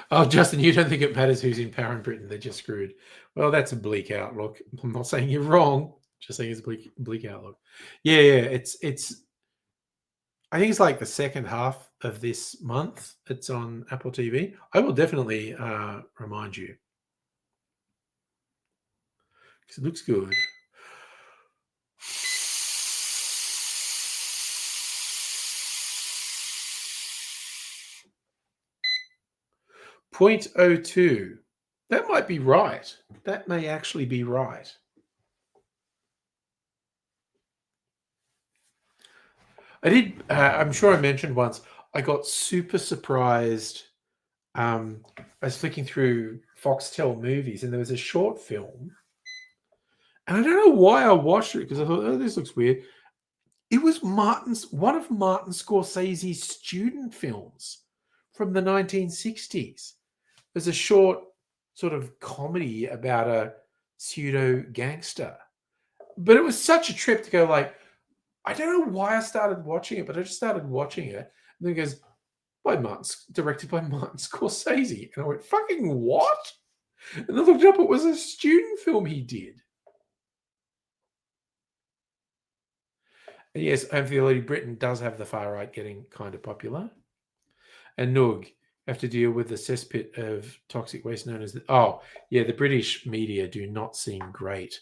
Oh, Justin, you don't think it matters who's in power in Britain? They're just screwed. Well, that's a bleak outlook. I'm not saying you're wrong. Just saying it's a bleak outlook. Yeah. It's. I think it's like the second half of this month. It's on Apple TV. I will definitely remind you because it looks good. 0.02. That might be right. That may actually be right. I did. I'm sure I mentioned once. I got super surprised. I was flicking through Foxtel movies, and there was a short film, and I don't know why I watched it because I thought, oh, this looks weird. It was one of Martin Scorsese's student films from the 1960s. There's a short sort of comedy about a pseudo gangster, but it was such a trip to go like. I don't know why I started watching it, but I just started watching it. And then it goes, directed by Martin Scorsese. And I went, fucking what? And I looked up, it was a student film he did. And yes, Home Theology Britain does have the far right getting kind of popular. And Noog have to deal with the cesspit of toxic waste known as the British media do not seem great.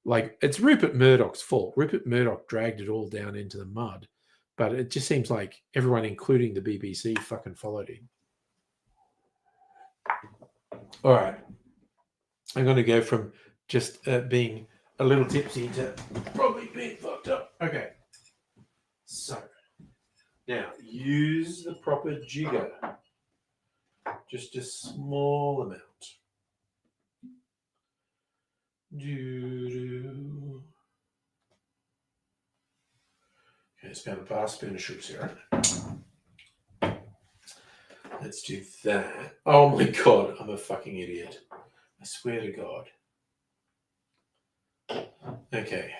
Like, it's Rupert Murdoch's fault. Rupert Murdoch dragged it all down into the mud. But it just seems like everyone, including the BBC, fucking followed him. All right. I'm going to go from just being a little tipsy to probably being fucked up. Okay. So, now use the proper jigger. Just a small amount. Okay, it's about a bar spoon of sugar syrup. Let's do that. Oh my god, I'm a fucking idiot. I swear to God. Okay.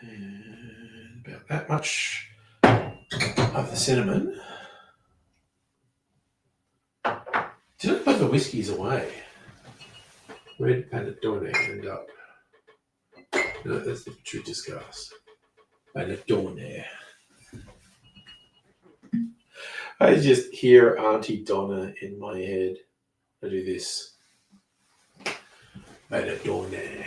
And about that much of the cinnamon. Did I put the whiskies away? Where did Panettone end up? No, that's the true discuss. Panettone. I just hear Auntie Donna in my head. I do this. Panettone.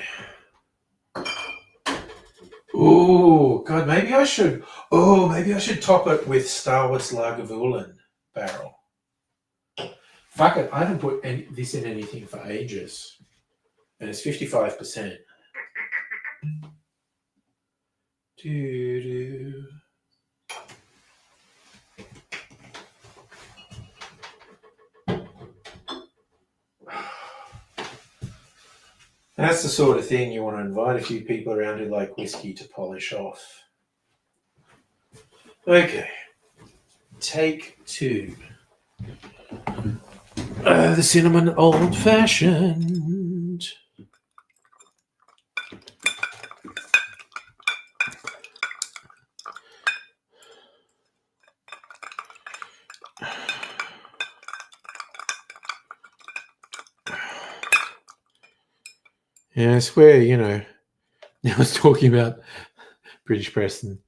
Oh God, maybe I should. Oh, maybe I should top it with Star Wars Lagavulin barrel. Fuck it, I haven't put this in anything for ages, and it's 55%. Doo-doo. That's the sort of thing you want to invite a few people around who like whiskey to polish off. Okay. Take 2. The cinnamon old fashioned. Yeah, I swear, I was talking about British press and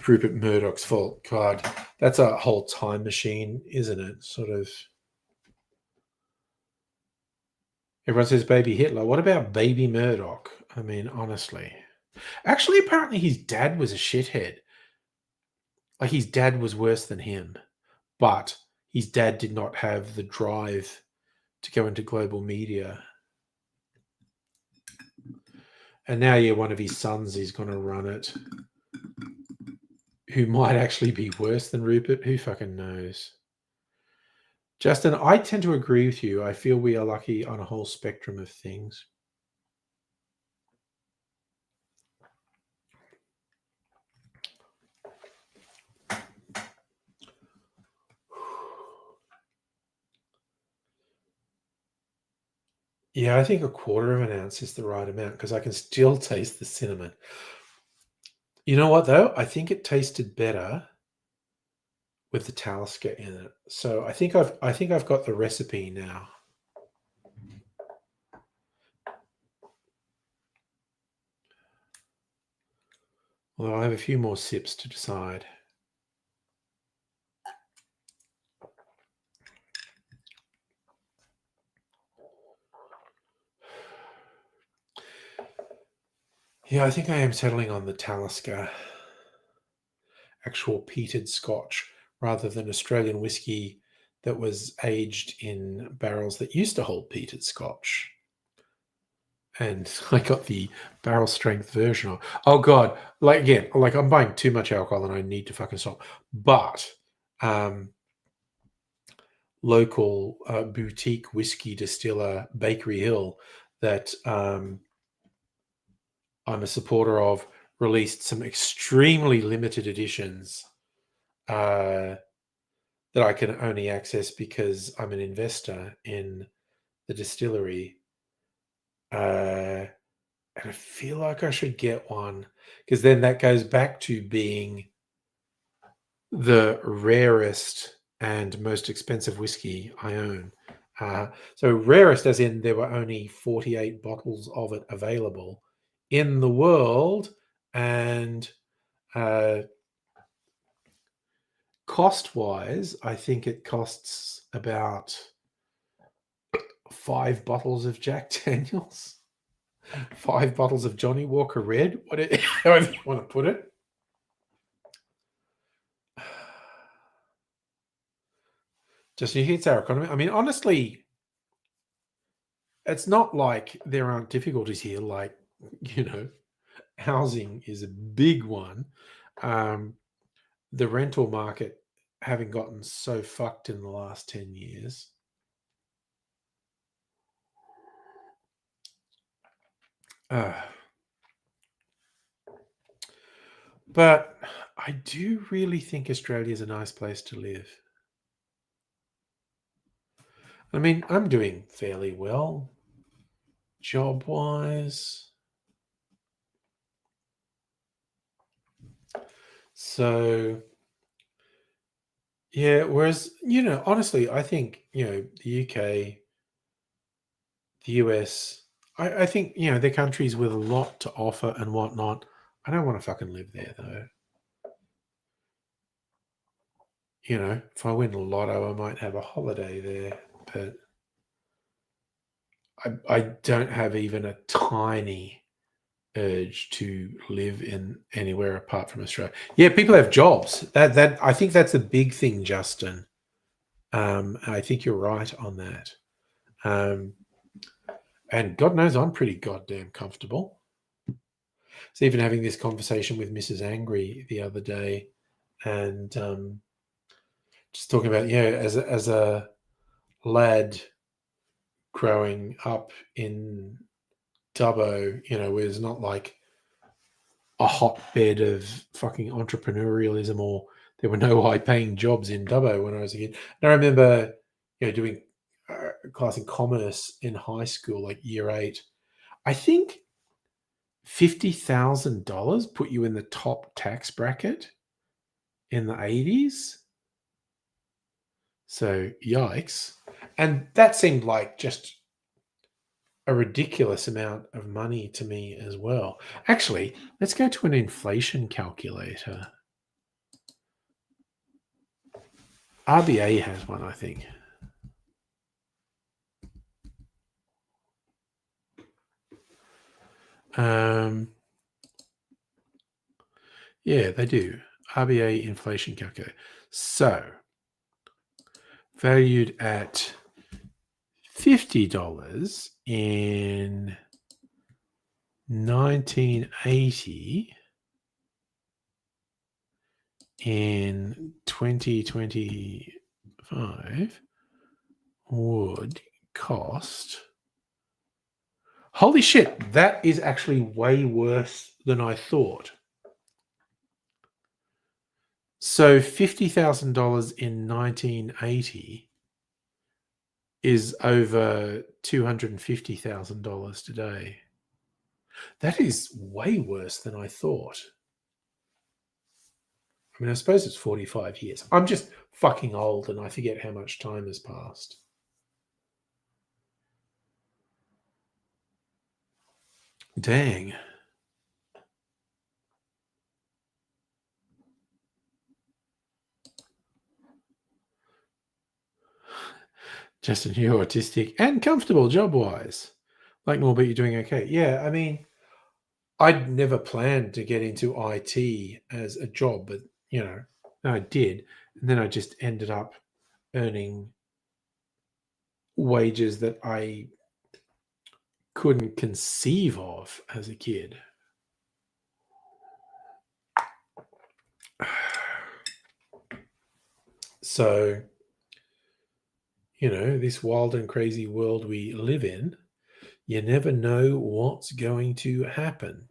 Rupert Murdoch's fault. God, that's a whole time machine, isn't it? Sort of. Everyone says baby Hitler. What about baby Murdoch? I mean, honestly. Actually, apparently his dad was a shithead. Like his dad was worse than him. But his dad did not have the drive to go into global media. And now, one of his sons is going to run it, who might actually be worse than Rupert. Who fucking knows? Justin, I tend to agree with you. I feel we are lucky on a whole spectrum of things. Yeah, I think 1/4 of an ounce is the right amount because I can still taste the cinnamon. You know what, though? I think it tasted better with the Talisker in it. So I think I've got the recipe now. Although I have a few more sips to decide. Yeah, I think I am settling on the Talisker, actual peated Scotch, rather than Australian whiskey that was aged in barrels that used to hold peated Scotch. And I got the barrel strength version of. Oh God! Like I'm buying too much alcohol and I need to fucking stop. But local boutique whiskey distiller Bakery Hill that I'm a supporter of released some extremely limited editions that I can only access because I'm an investor in the distillery. And I feel like I should get one because then that goes back to being the rarest and most expensive whiskey I own. So rarest as in there were only 48 bottles of it available in the world, and cost-wise, I think it costs about 5 bottles of Jack Daniels, 5 bottles of Johnny Walker Red, however you want to put it. Just you hits our economy. I mean, honestly, it's not like there aren't difficulties here. Like, housing is a big one. The rental market having gotten so fucked in the last 10 years. But I do really think Australia is a nice place to live. I mean, I'm doing fairly well job-wise. So, yeah, whereas, honestly, I think, the UK, the US, I think, they're countries with a lot to offer and whatnot. I don't want to fucking live there, though. If I win the lotto, I might have a holiday there, but I don't have even a tiny urge to live in anywhere apart from Australia. Yeah, people have jobs. That I think that's a big thing, Justin. I think you're right on that. Um, and God knows I'm pretty goddamn comfortable. So even having this conversation with Mrs. Angry the other day, and just talking about as a lad growing up in Dubbo, where there's not like a hotbed of fucking entrepreneurialism, or there were no high paying jobs in Dubbo when I was a kid. And I remember, doing a class in commerce in high school, like year 8. I think $50,000 put you in the top tax bracket in the 80s. So yikes. And that seemed like just a ridiculous amount of money to me as well. Actually, let's go to an inflation calculator. RBA has one, I think. Yeah, they do. RBA inflation calculator. So, valued at $50 in 1980, in 2025 would cost. Holy shit, that is actually way worse than I thought. So $50,000 in 1980 is over $250,000 today. That is way worse than I thought. I mean, I suppose it's 45 years. I'm just fucking old and I forget how much time has passed. Dang. Justin, you're autistic and comfortable job-wise. Like more, but you're doing okay. Yeah, I mean, I'd never planned to get into IT as a job, but, I did. And then I just ended up earning wages that I couldn't conceive of as a kid. So, this wild and crazy world we live in, you never know what's going to happen.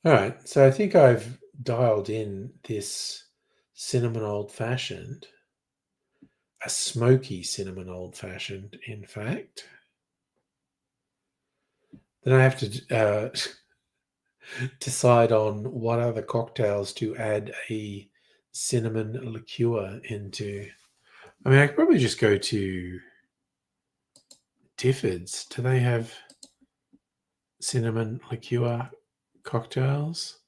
All right, so I think I've dialed in this cinnamon old fashioned, a smoky cinnamon old fashioned, in fact. Then I have to decide on what other cocktails to add a cinnamon liqueur into. I mean, I could probably just go to Difford's. Do they have cinnamon liqueur cocktails?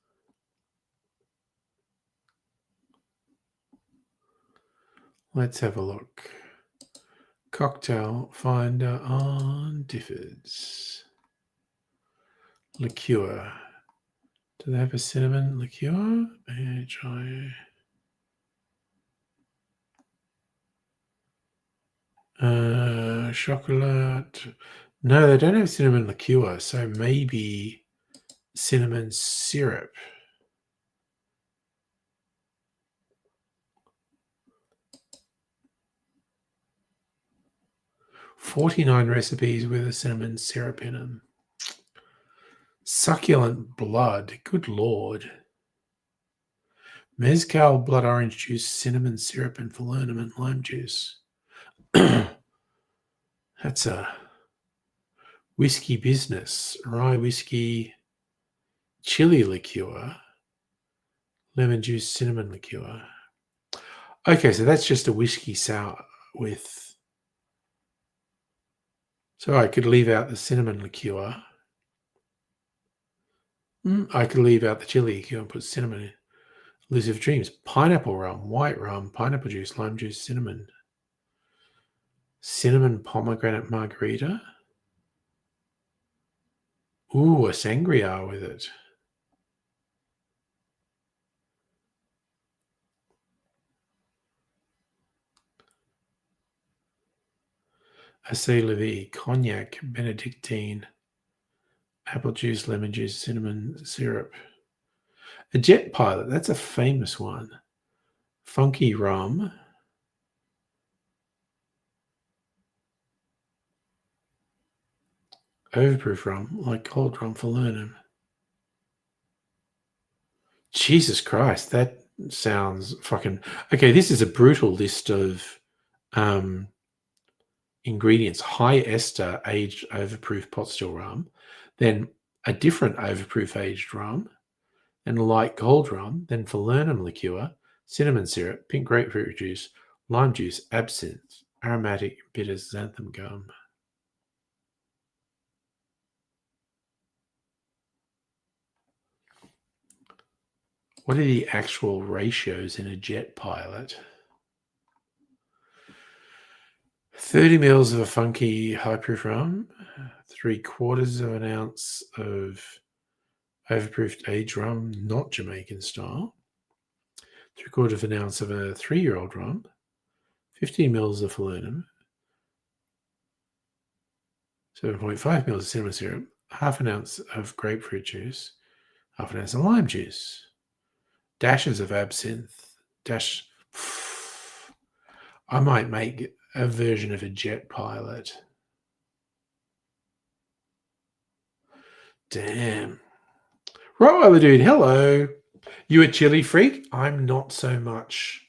Let's have a look. Cocktail finder on Difford's. Liqueur. Do they have a cinnamon liqueur? Try. Chocolate. No, they don't have cinnamon liqueur, so maybe cinnamon syrup. $49 recipes with a cinnamon syrup in them. Succulent blood. Good Lord. Mezcal, blood orange juice, cinnamon syrup, and falernum and lime juice. That's a whiskey business. Rye whiskey, chili liqueur, lemon juice, cinnamon liqueur. Okay, so that's just a whiskey sour with... So I could leave out the cinnamon liqueur. I could leave out the chili liqueur and put cinnamon in. Elusive Dreams, pineapple rum, white rum, pineapple juice, lime juice, cinnamon. Cinnamon pomegranate margarita. Ooh, a sangria with it. Acai la vie, cognac, Benedictine, apple juice, lemon juice, cinnamon syrup. A jet pilot, that's a famous one. Funky rum. Overproof rum, like cold rum, falernum. Jesus Christ, that sounds fucking... Okay, this is a brutal list of ingredients. High ester aged overproof pot still rum, then a different overproof aged rum, and light cold rum, then falernum liqueur, cinnamon syrup, pink grapefruit juice, lime juice, absinthe, aromatic bitters, xanthan gum. What are the actual ratios in a jet pilot? 30 mils of a funky high-proof rum, 3/4 of an ounce of overproofed aged rum, not Jamaican style, 3/4 of an ounce of a 3-year-old rum, 15 mils of falernum, 7.5 mils of cinnamon syrup, half an ounce of grapefruit juice, half an ounce of lime juice, dashes of absinthe, I might make a version of a jet pilot. Damn. Rottweiler dude, hello. You a chili freak? I'm not so much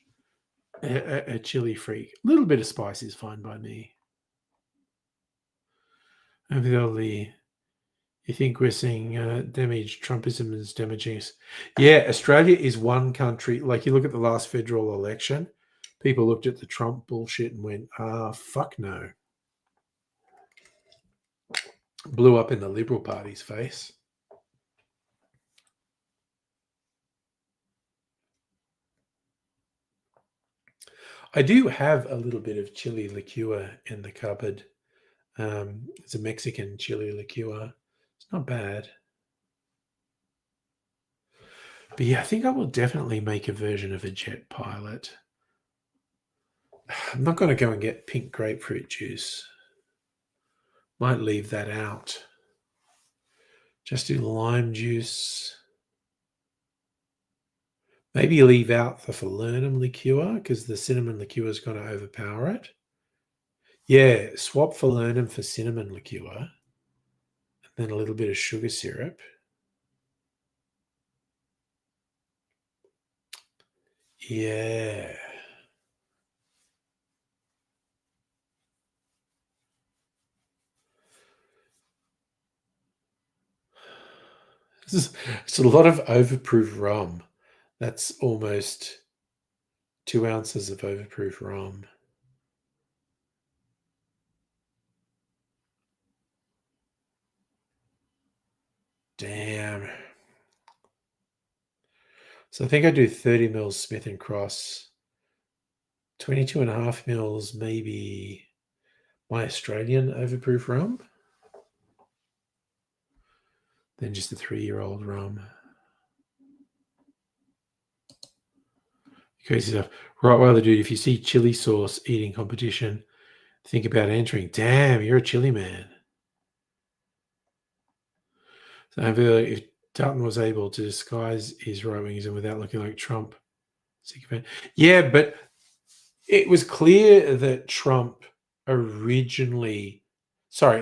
a chili freak. A little bit of spice is fine by me. Evidently, you think we're seeing damage? Trumpism is damaging us. Yeah, Australia is one country. Like, you look at the last federal election, people looked at the Trump bullshit and went, fuck no. Blew up in the Liberal Party's face. I do have a little bit of chili liqueur in the cupboard. It's a Mexican chili liqueur. It's not bad. But yeah, I think I will definitely make a version of a jet pilot. I'm not going to go and get pink grapefruit juice. Might leave that out. Just do lime juice. Maybe leave out the falernum liqueur because the cinnamon liqueur is going to overpower it. Yeah, swap falernum for cinnamon liqueur. And then a little bit of sugar syrup. Yeah. It's a lot of overproof rum. That's almost 2 ounces of overproof rum. Damn. So I think I do 30 mils Smith & Cross, 22.5 mils maybe my Australian overproof rum, then just a 3-year-old rum. Crazy stuff. Rottweiler dude, if you see chili sauce eating competition, think about entering. Damn, you're a chili man. So I feel like if Dutton was able to disguise his right-wingism without looking like Trump, yeah, but it was clear that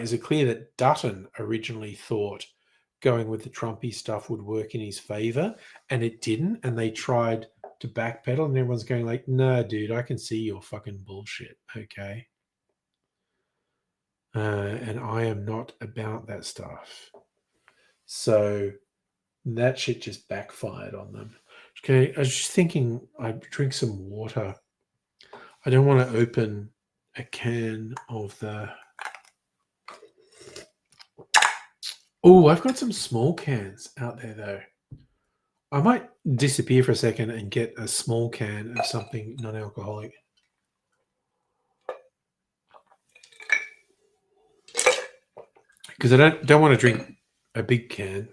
is it clear that Dutton originally thought going with the Trumpy stuff would work in his favor, and it didn't, and they tried to backpedal, and everyone's going like, "No, dude, I can see your fucking bullshit." Okay. And I am not about that stuff. So that shit just backfired on them. Okay, I was just thinking I'd drink some water. I don't want to open a can of the. Oh, I've got some small cans out there though. I might disappear for a second and get a small can of something non-alcoholic. Because I don't want to drink a big can.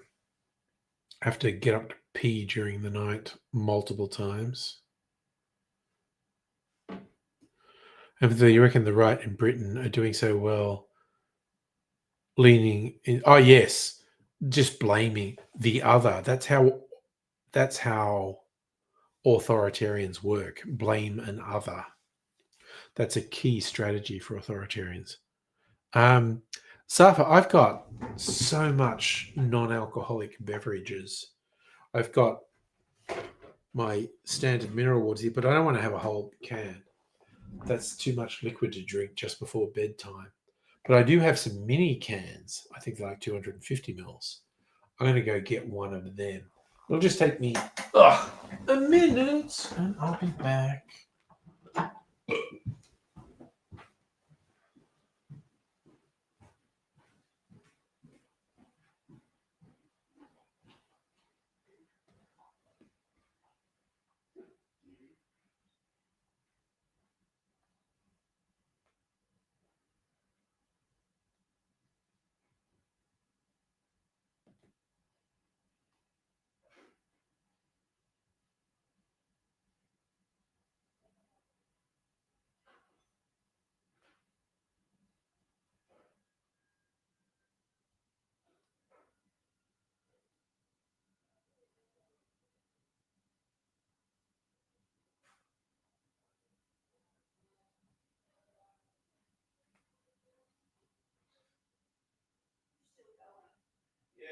I have to get up to pee during the night multiple times. And you reckon the right in Britain are doing so well, leaning in? Oh yes, just blaming the other. That's how authoritarians work. Blame an other. That's a key strategy for authoritarians. Safa, I've got so much non-alcoholic beverages. I've got my standard mineral waters here, but I don't want to have a whole can. That's too much liquid to drink just before bedtime. But I do have some mini cans. I think they're like 250 mils. I'm going to go get one of them. It'll just take me a minute and I'll be back. Yeah.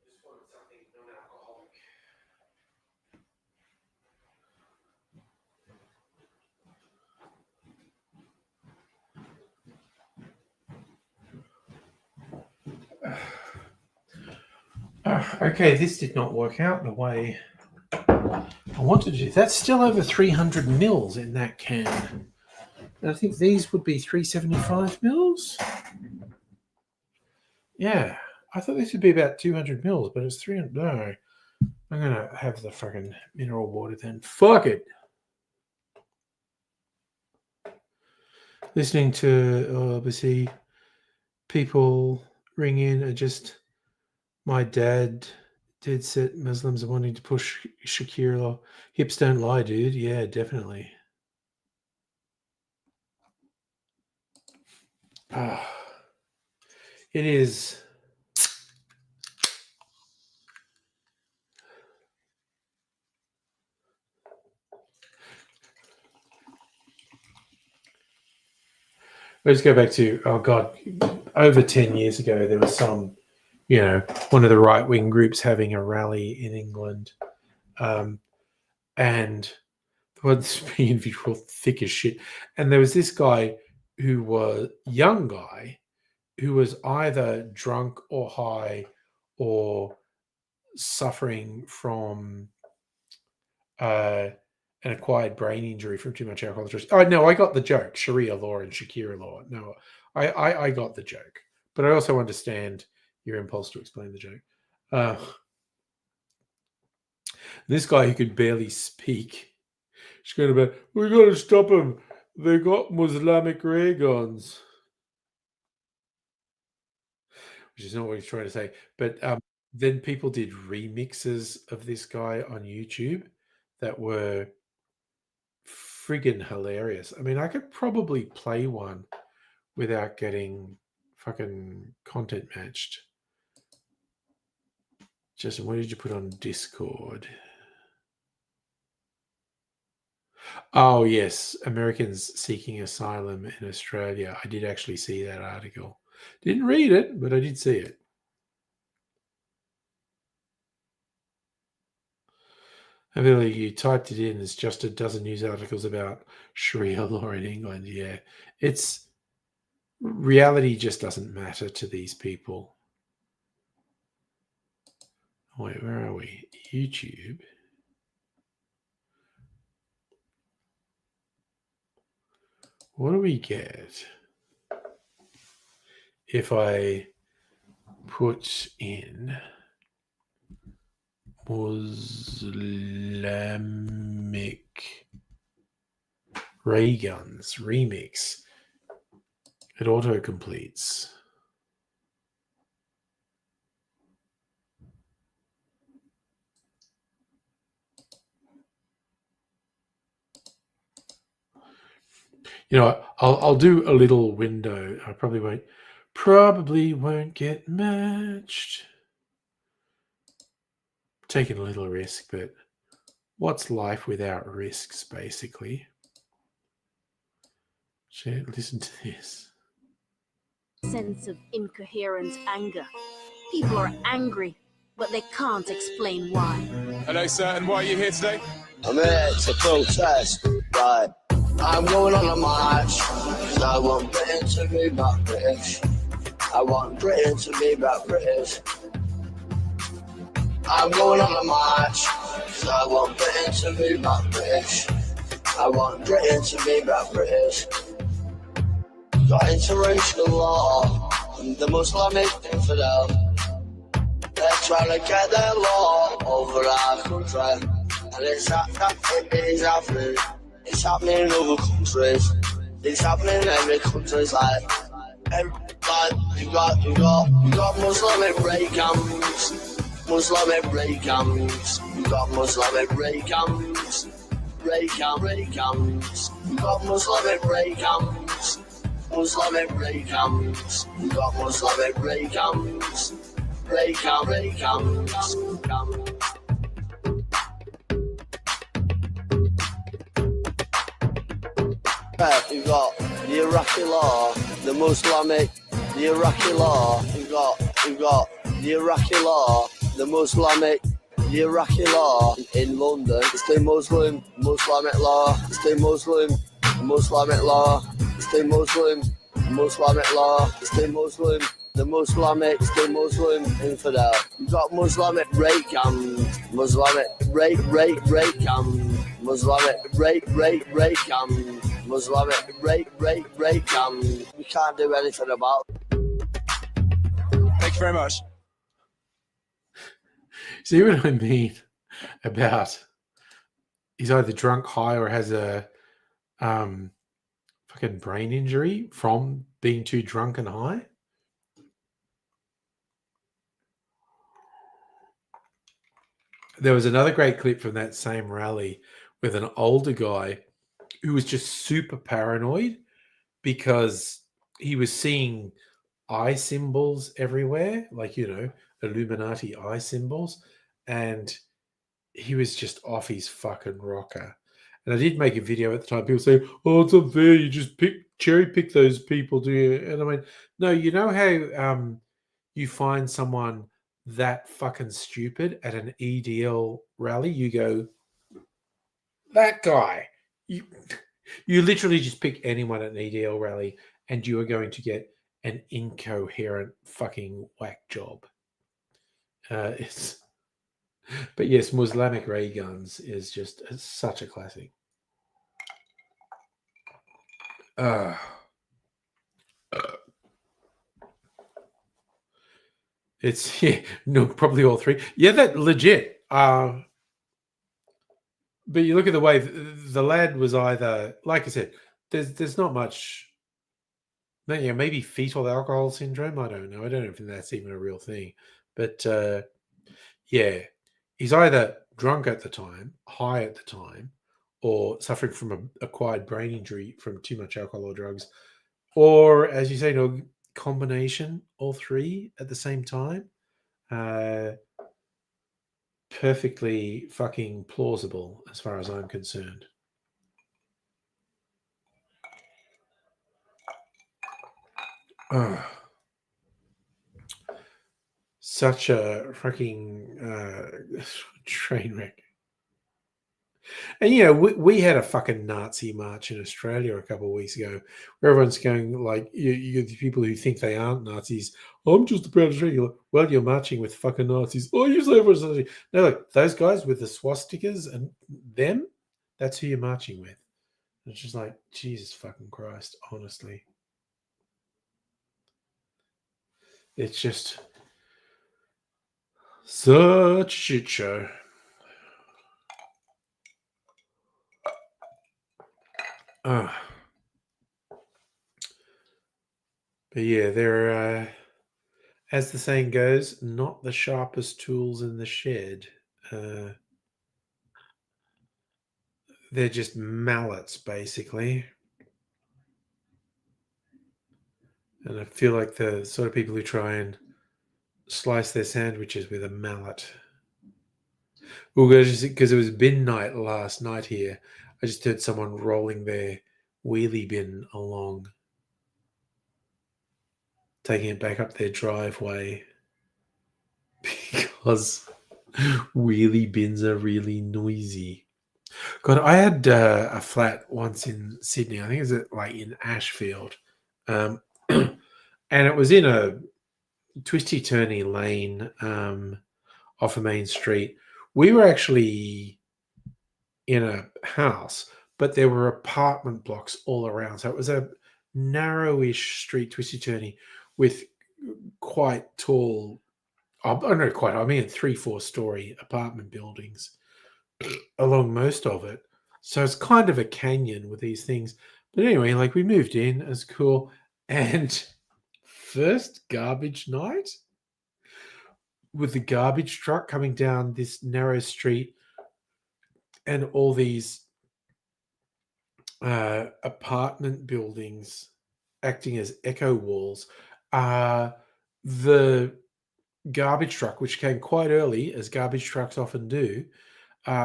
Just wanted something non-alcoholic. Okay, this did not work out the way I wanted to. That's still over 300 mils in that can. And I think these would be 375 mils. Yeah, I thought this would be about 200 mils, but it's 300. No, I'm going to have the fucking mineral water then. Fuck it. Listening to obviously people ring in are just my dad did set Muslims are wanting to push Shakira. Hips don't lie, dude. Yeah, definitely. It is. Let's go back to, oh God, over 10 years ago, there was some, one of the right wing groups having a rally in England. And was being visual thick as shit. And there was this guy who was young guy who was either drunk or high or suffering from an acquired brain injury from too much alcohol. Oh no, I got the joke. Sharia law and Shakira law. No, I got the joke, but I also understand your impulse to explain the joke. This guy who could barely speak. She's going about, we got to stop them. They got Muslimic ray guns. Which is not what he's trying to say. But then people did remixes of this guy on YouTube that were friggin' hilarious. I mean, I could probably play one without getting fucking content matched. Justin, what did you put on Discord? Oh, yes. Americans seeking asylum in Australia. I did actually see that article. Didn't read it, but I did see it. I believe you typed it in. It's just a dozen news articles about Sharia law in England. Yeah, it's reality just doesn't matter to these people. Wait, where are we? YouTube. What do we get if I put in Islamic ray guns remix? It auto completes. You know, I'll do a little window. I probably won't get matched. Taking a little risk, but what's life without risks, basically? Listen to this. Sense of incoherent anger. People are angry, but they can't explain why. Hello, sir, and why are you here today? I'm here to protest, right? I'm going on a march, cause I want Britain to be back British. I want Britain to be back British. I'm going on a march, cause I want Britain to be back British. I want Britain to be back British. Got interracial law, and the Islamic infidel. They're trying to get their law over our country. And it's happening. It's happening in other countries. It's happening in every country. It's like you got Muslim rape camps. Muslim rape camps. You got Muslim rape camps. Rape camps. You got Muslim rape camps. Muslim rape camps. You got Muslim rape camps. Rape camps. You've got the Iraqi law, the Islamic, the Iraqi law. You've got the Iraqi law, the Islamic, the Iraqi law in London. It's the Islamic law. It's the Islamic law. It's the Islamic law. It's the Islamic, it's the Muslim infidel. You've got Islamic rape camps, Islamic rape camps, Islamic rape camps. Islamic rape camps. We can't do anything about it. Thank you very much. See what I mean about he's either drunk, high, or has a fucking brain injury from being too drunk and high? There was another great clip from that same rally with an older guy who was just super paranoid because he was seeing eye symbols everywhere, like, Illuminati eye symbols, and he was just off his fucking rocker. And I did make a video at the time. People say, "Oh, it's unfair. You just cherry pick those people, do you?" And I went, "No, you know how you find someone that fucking stupid at an EDL rally? You go, that guy. You literally just pick anyone at an EDL rally, and you are going to get an incoherent fucking whack job." But yes, Muslimic ray guns is just such a classic. It's probably all three. Yeah, that legit. But you look at the way the lad was either, like I said, there's not much. Maybe fetal alcohol syndrome. I don't know. I don't know if that's even a real thing. But yeah, he's either drunk at the time, high at the time, or suffering from an acquired brain injury from too much alcohol or drugs, or, as you say, combination, all three at the same time. Perfectly fucking plausible as far as I'm concerned. Such a fucking train wreck. And you know, we had a fucking Nazi march in Australia a couple of weeks ago, where everyone's going like, you the people who think they aren't Nazis. I'm just a proud Australian. Well, you're marching with fucking Nazis. Oh, you say everyone's Nazi. No, look, those guys with the swastikas and them, that's who you're marching with. And it's just like, Jesus fucking Christ, honestly. It's just such a shit show. But yeah, they're as the saying goes, not the sharpest tools in the shed. They're just mallets, basically. And I feel like the sort of people who try and slice their sandwiches with a mallet. Well, because it was bin night last night here, I just heard someone rolling their wheelie bin along, taking it back up their driveway because wheelie bins are really noisy. God, I had a flat once in Sydney. I think it was like in Ashfield. And it was in a twisty-turny lane off a main street. We were actually in a house, but there were apartment blocks all around. So it was a narrowish street, twisty-turny, with quite tall, I don't know, quite, I mean 3-4 story apartment buildings along most of it. So it's kind of a canyon with these things. But anyway, like we moved in, it was cool. And first garbage night with the garbage truck coming down this narrow street and all these apartment buildings acting as echo walls. The garbage truck, which came quite early, as garbage trucks often do,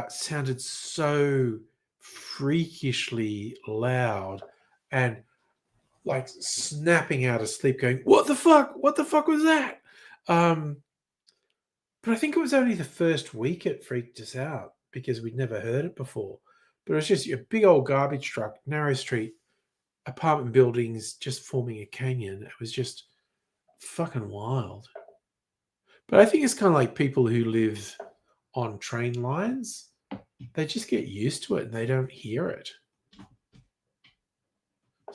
sounded so freakishly loud and like snapping out of sleep, going, "What the fuck? What the fuck was that?" But I think it was only the first week it freaked us out because we'd never heard it before. But it was just a big old garbage truck, narrow street, apartment buildings just forming a canyon. It was just fucking wild. But I think it's kind of like people who live on train lines. They just get used to it and they don't hear it.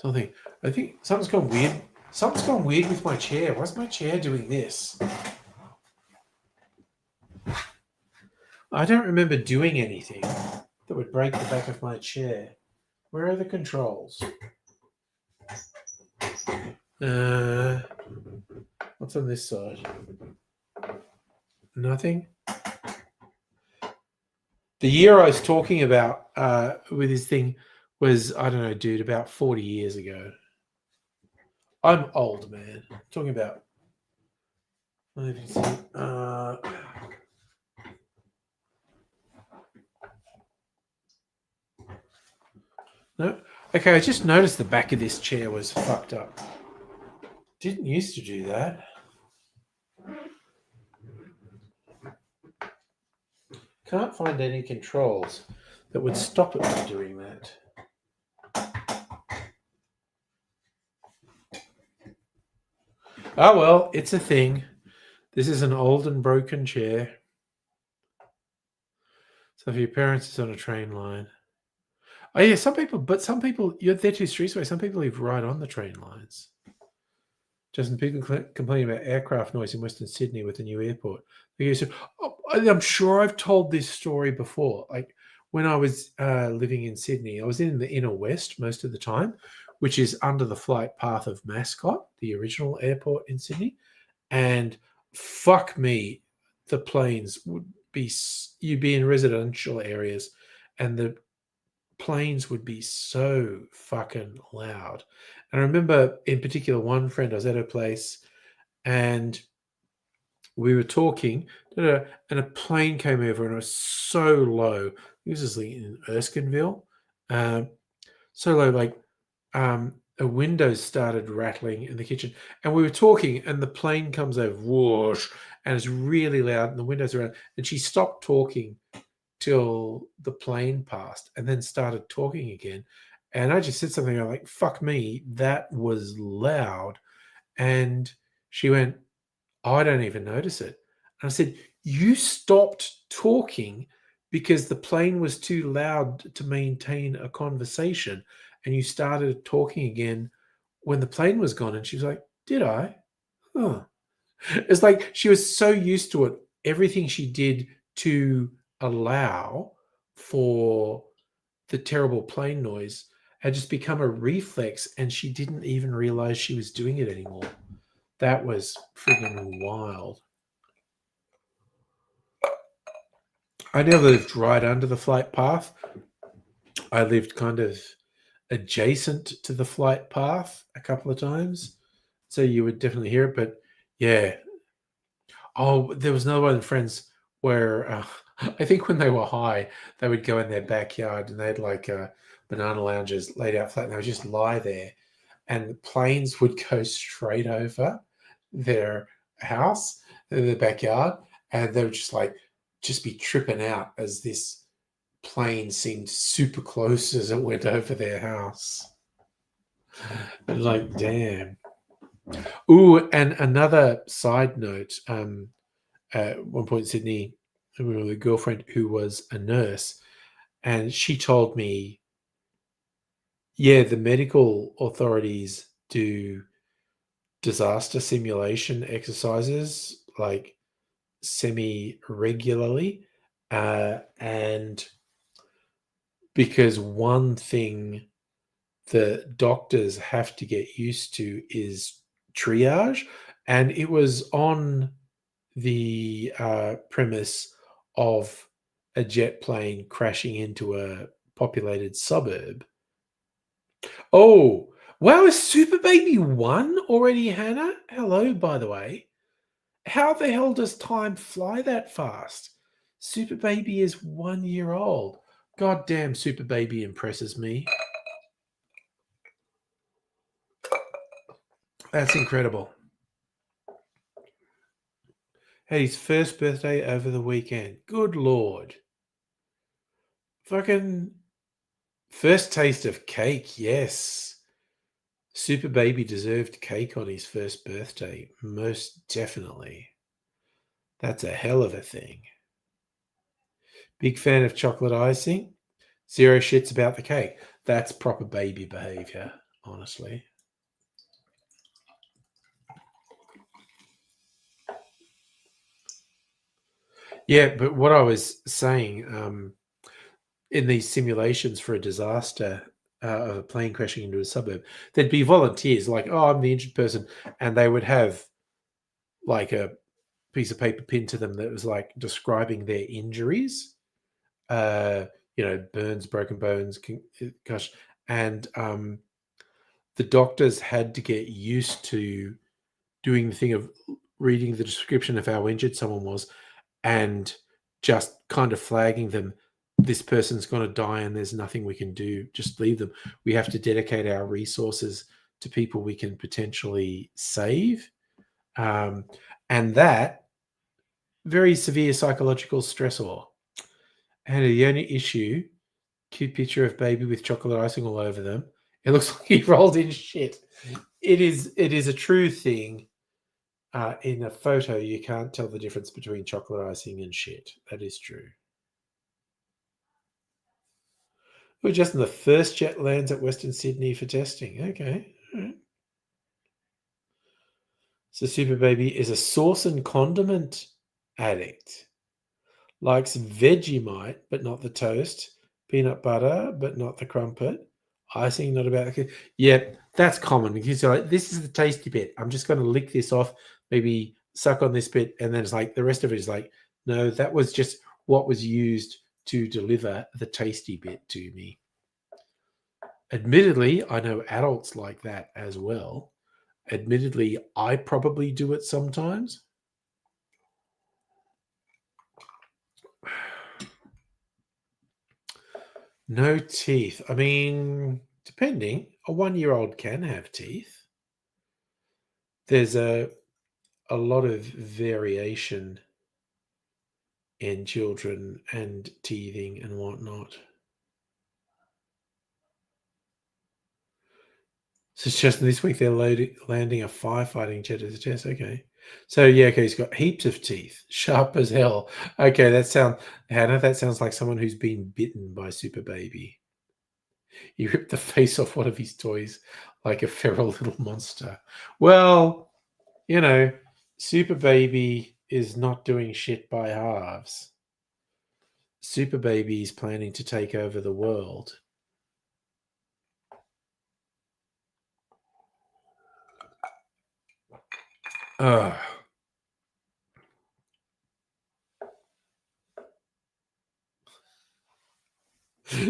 I think something's gone weird. Something's gone weird with my chair. Why's my chair doing this? I don't remember doing anything that would break the back of my chair. Where are the controls? What's on this side? Nothing. The year I was talking about with this thing was, I don't know, dude, about 40 years ago. I'm old, man. I'm talking about. Let me see. No. Okay, I just noticed the back of this chair was fucked up. Didn't used to do that. Can't find any controls that would stop it from doing that. Oh well, it's a thing. This is an old and broken chair. So if your parents is on a train line. Oh yeah, some people, they're 2 streets away. Some people live right on the train lines. Just people complaining about aircraft noise in Western Sydney with the new airport. I'm sure I've told this story before. Like when I was living in Sydney, I was in the inner west most of the time, which is under the flight path of Mascot, the original airport in Sydney. And fuck me, the planes would be, you'd be in residential areas and the planes would be so fucking loud. And I remember in particular one friend, I was at her place and we were talking and a plane came over and it was so low. This is in Erskineville. So low, like a window started rattling in the kitchen and we were talking and the plane comes over, whoosh, and it's really loud and the windows are around and she stopped talking till the plane passed and then started talking again. And I just said something like, fuck me, that was loud. And she went, I don't even notice it. And I said, you stopped talking because the plane was too loud to maintain a conversation. And you started talking again when the plane was gone. And she was like, did I? Huh. It's like she was so used to it. Everything she did to allow for the terrible plane noise had just become a reflex, and she didn't even realize she was doing it anymore. That was friggin' wild. I never lived right under the flight path. I lived kind of adjacent to the flight path a couple of times. So you would definitely hear it. But yeah. Oh, there was another one of friends where I think when they were high, they would go in their backyard and they had like banana lounges laid out flat and they would just lie there. And the planes would go straight over their house in the backyard. And they would just be tripping out as this plane seemed super close as it went over their house. I was like, damn. Ooh, and another side note, at one point in Sydney, we were with a girlfriend who was a nurse, and she told me, yeah, the medical authorities do disaster simulation exercises like semi-regularly, and because one thing the doctors have to get used to is triage, and it was on the premise of a jet plane crashing into a populated suburb. Oh, wow, is Super Baby 1 already, Hannah? Hello, by the way. How the hell does time fly that fast? Super Baby is 1 year old. God damn, Super Baby impresses me. That's incredible. Had his first birthday over the weekend. Good Lord. Fucking first taste of cake, yes. Super Baby deserved cake on his first birthday. Most definitely. That's a hell of a thing. Big fan of chocolate icing. Zero shits about the cake. That's proper baby behavior, honestly. Yeah, but what I was saying, in these simulations for a disaster of a plane crashing into a suburb, there'd be volunteers like, oh, I'm the injured person. And they would have like a piece of paper pinned to them that was like describing their injuries, burns, broken bones, gosh. And the doctors had to get used to doing the thing of reading the description of how injured someone was and just kind of flagging them, this person's going to die and there's nothing we can do, just leave them. We have to dedicate our resources to people we can potentially save. And that, very severe psychological stressor. And the only issue, cute picture of baby with chocolate icing all over them. It looks like he rolled in shit. It is a true thing. In a photo, you can't tell the difference between chocolate icing and shit. That is true. We're just in the first jet lands at Western Sydney for testing. Okay. All right. So Super Baby is a sauce and condiment addict. Likes Vegemite, but not the toast. Peanut butter, but not the crumpet. Icing, not about the... Yeah, that's common because you're like, this is the tasty bit. I'm just going to lick this off, maybe suck on this bit, and then it's like the rest of it is like, no, that was just what was used to deliver the tasty bit to me. Admittedly, I know adults like that as well. Admittedly, I probably do it sometimes. No teeth. I mean, depending. A 1 year old can have teeth. There's a lot of variation in children and teething and whatnot. So it's just this week they're landing a firefighting jet as a test. Okay. So yeah, okay, he's got heaps of teeth, sharp as hell. Okay, Hannah, that sounds like someone who's been bitten by Super Baby. He ripped the face off one of his toys like a feral little monster. Well, Super Baby is not doing shit by halves. Super Baby is planning to take over the world. Ugh.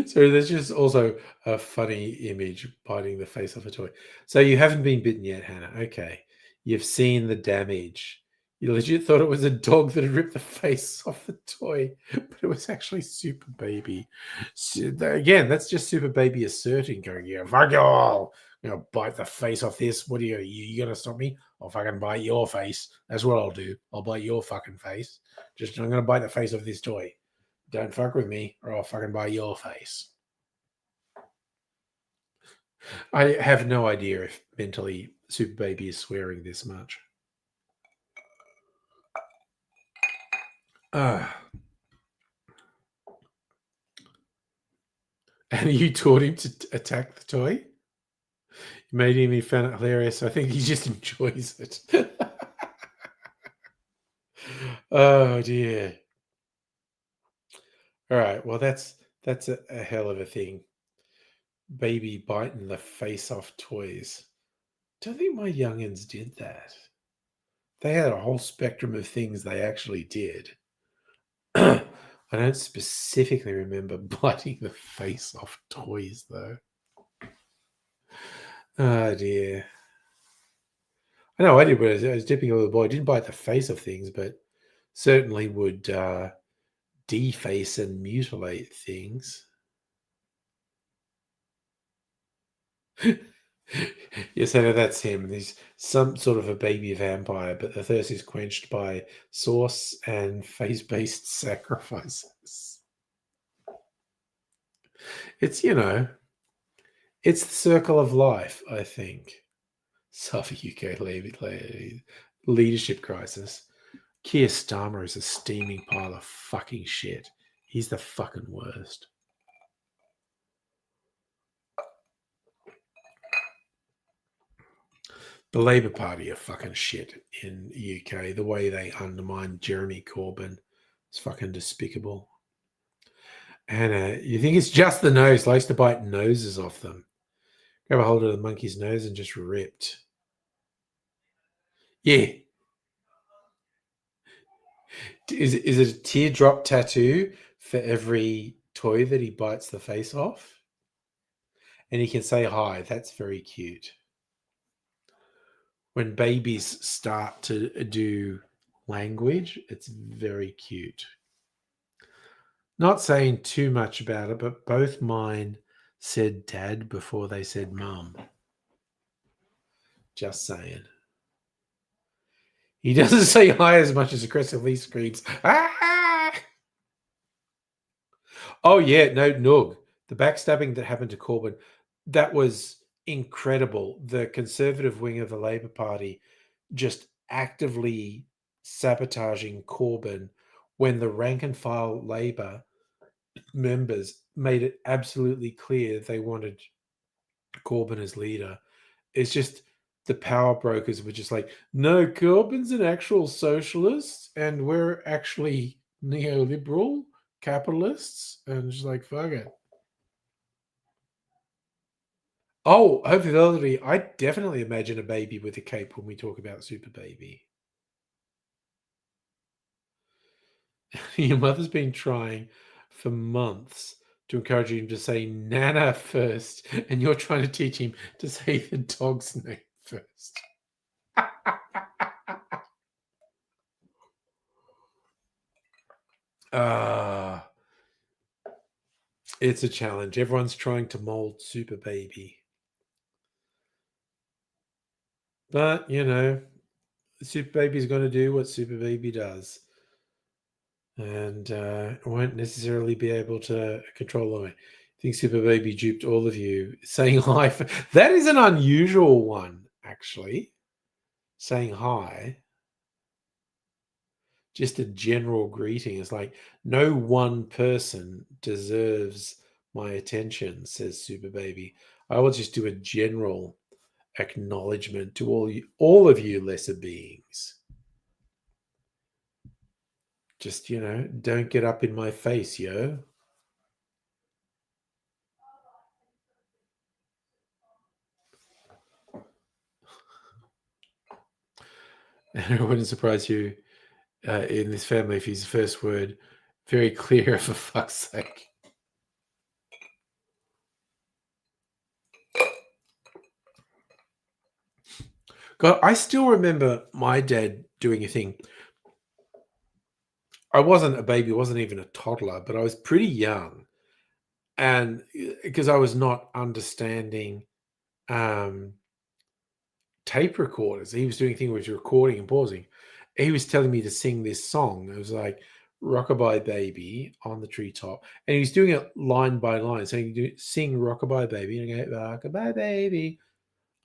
So there's just also a funny image biting the face off a toy. So you haven't been bitten yet, Hannah. Okay. You've seen the damage. You legit thought it was a dog that had ripped the face off the toy, but it was actually Super Baby. So, again, that's just Super Baby asserting, going, yeah, fuck you all. I'm going to bite the face off this. What are you going to stop me? I'll fucking bite your face. That's what I'll do. I'll bite your fucking face. I'm going to bite the face off this toy. Don't fuck with me or I'll fucking bite your face. I have no idea if mentally Super Baby is swearing this much. And you taught him to attack the toy? You made him, he found it hilarious. I think he just enjoys it. Oh dear. All right. Well, that's a hell of a thing. Baby biting the face off toys. Don't think my youngins did that. They had a whole spectrum of things they actually did. I don't specifically remember biting the face off toys, though. Oh dear. I know I did when I was dipping a little boy. I didn't bite the face of things, but certainly would deface and mutilate things. Yes, I know that's him. He's some sort of a baby vampire, but the thirst is quenched by sauce and face-based sacrifices. It's, it's the circle of life, I think. Suffer UK leadership crisis. Keir Starmer is a steaming pile of fucking shit. He's the fucking worst. The Labour Party are fucking shit in the UK. The way they undermine Jeremy Corbyn is fucking despicable. And you think it's just the nose. Likes to bite noses off them. Grab a hold of the monkey's nose and just ripped. Yeah. Is it a teardrop tattoo for every toy that he bites the face off? And he can say hi. That's very cute. When babies start to do language, it's very cute. Not saying too much about it, but both mine said dad before they said mum. Just saying. He doesn't say hi as much as aggressively screams, ah! Oh, yeah, no, Noog. The backstabbing that happened to Corbyn, that was incredible. The Conservative wing of the Labour Party just actively sabotaging Corbyn when the rank and file Labour members made it absolutely clear they wanted Corbyn as leader. It's just the power brokers were just like, no, Corbyn's an actual socialist and we're actually neoliberal capitalists. And just like, fuck it. Oh, hopefully, I definitely imagine a baby with a cape when we talk about Super Baby. Your mother's been trying for months to encourage him to say Nana first, and you're trying to teach him to say the dog's name first. It's a challenge. Everyone's trying to mold Super Baby. But, Super Baby's going to do what Super Baby does. and won't necessarily be able to control them. I think Super Baby duped all of you. Saying hi. That is an unusual one, actually. Saying hi. Just a general greeting. It's like no one person deserves my attention, says Super Baby. I will just do a general acknowledgement to all of you lesser beings. Just, don't get up in my face, yo. And it wouldn't surprise you in this family if his first word very clear for fuck's sake. God, I still remember my dad doing a thing. I wasn't a baby, wasn't even a toddler, but I was pretty young. And because I was not understanding tape recorders, he was doing a thing where he was recording and pausing. He was telling me to sing this song. It was like Rockabye Baby on the treetop. And he was doing it line by line. So you do sing Rockabye Baby and you go, Rockabye Baby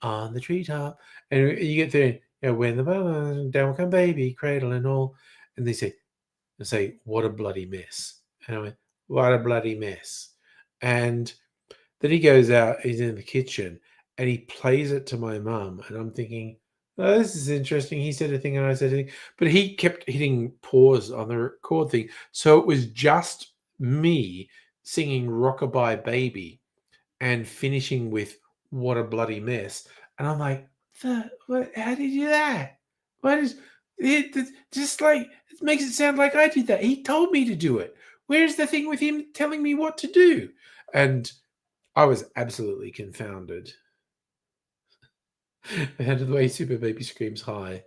on the treetop. And you get there, when the down will come baby, cradle and all. And they say, what a bloody mess. And I went, what a bloody mess. And then he goes out, he's in the kitchen, and he plays it to my mum. And I'm thinking, oh, this is interesting. He said a thing and I said a thing. But he kept hitting pause on the record thing. So it was just me singing Rockabye Baby and finishing with What a Bloody Mess. And I'm like, how did you do that? What is it? Just like, it makes it sound like I did that. He told me to do it. Where's the thing with him telling me what to do? And I was absolutely confounded. And the way Super Baby screams hi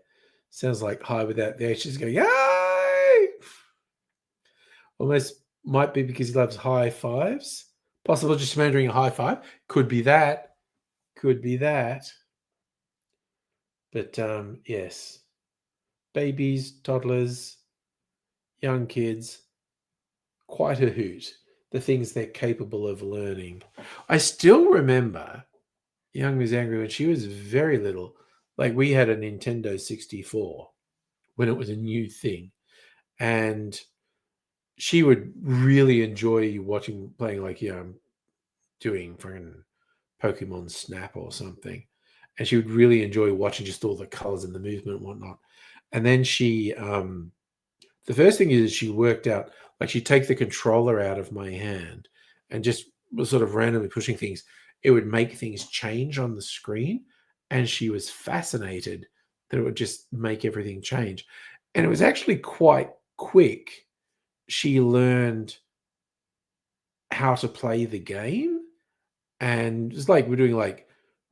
sounds like hi without the H. She's going, hi! Almost might be because he loves high fives. Possible just remembering a high five. Could be that. Could be that. But yes. Babies, toddlers, young kids, quite a hoot. The things they're capable of learning. I still remember Young Miss Angry when she was very little. Like we had a Nintendo 64 when it was a new thing. And she would really enjoy playing like, doing fucking Pokemon Snap or something. And she would really enjoy watching just all the colors and the movement and whatnot. And then she, the first thing is she worked out, like she'd take the controller out of my hand and just was sort of randomly pushing things. It would make things change on the screen. And she was fascinated that it would just make everything change. And it was actually quite quick. She learned how to play the game. And it's like we're doing like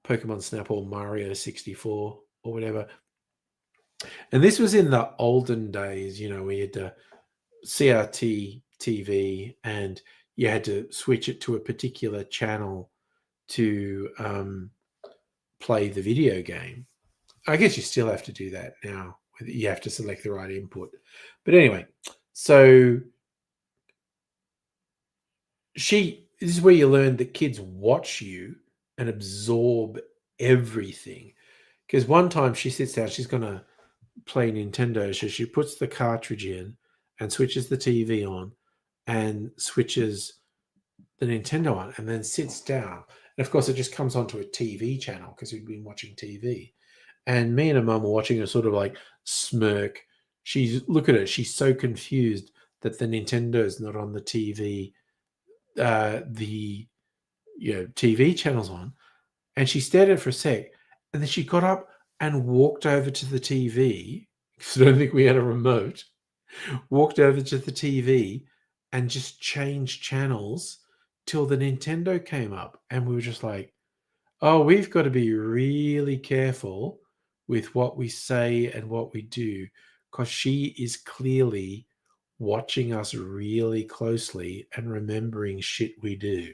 Pokemon Snap or Mario 64 or whatever. And this was in the olden days, we had the CRT TV and you had to switch it to a particular channel to play the video game. I guess you still have to do that now. You have to select the right input. But anyway, so this is where you learn that kids watch you and absorb everything. Because one time she sits down, she's going to play Nintendo. So she puts the cartridge in and switches the TV on and switches the Nintendo on and then sits down. And of course, it just comes onto a TV channel because we'd been watching TV. And me and her mum were watching her sort of like smirk. Look at her. She's so confused that the Nintendo's not on the TV. The TV channel's on. And she stared at it for a sec. And then she got up and walked over to the TV, because I don't think we had a remote, walked over to the TV and just changed channels till the Nintendo came up. And we were just like, oh, we've got to be really careful with what we say and what we do, because she is clearly watching us really closely and remembering shit we do.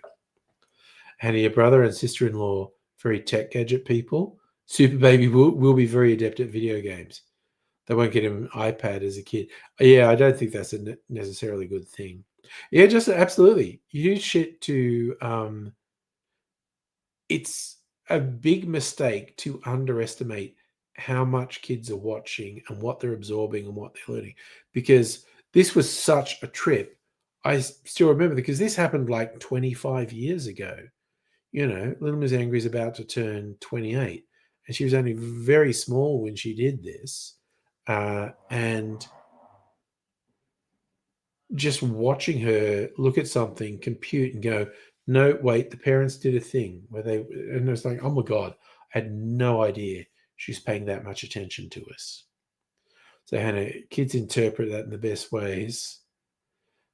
And your brother and sister-in-law, very tech gadget people. Super Baby will be very adept at video games. They won't get him an iPad as a kid. Yeah, I don't think that's a necessarily good thing. Yeah, just absolutely. You use shit to. It's a big mistake to underestimate how much kids are watching and what they're absorbing and what they're learning, because this was such a trip. I still remember, because this happened like 25 years ago. Little Miss Angry is about to turn 28, and she was only very small when she did this. And just watching her look at something, compute, and go, no, wait, the parents did a thing where and it was like, oh my God, I had no idea she's paying that much attention to us. So, Hannah, kids interpret that in the best ways.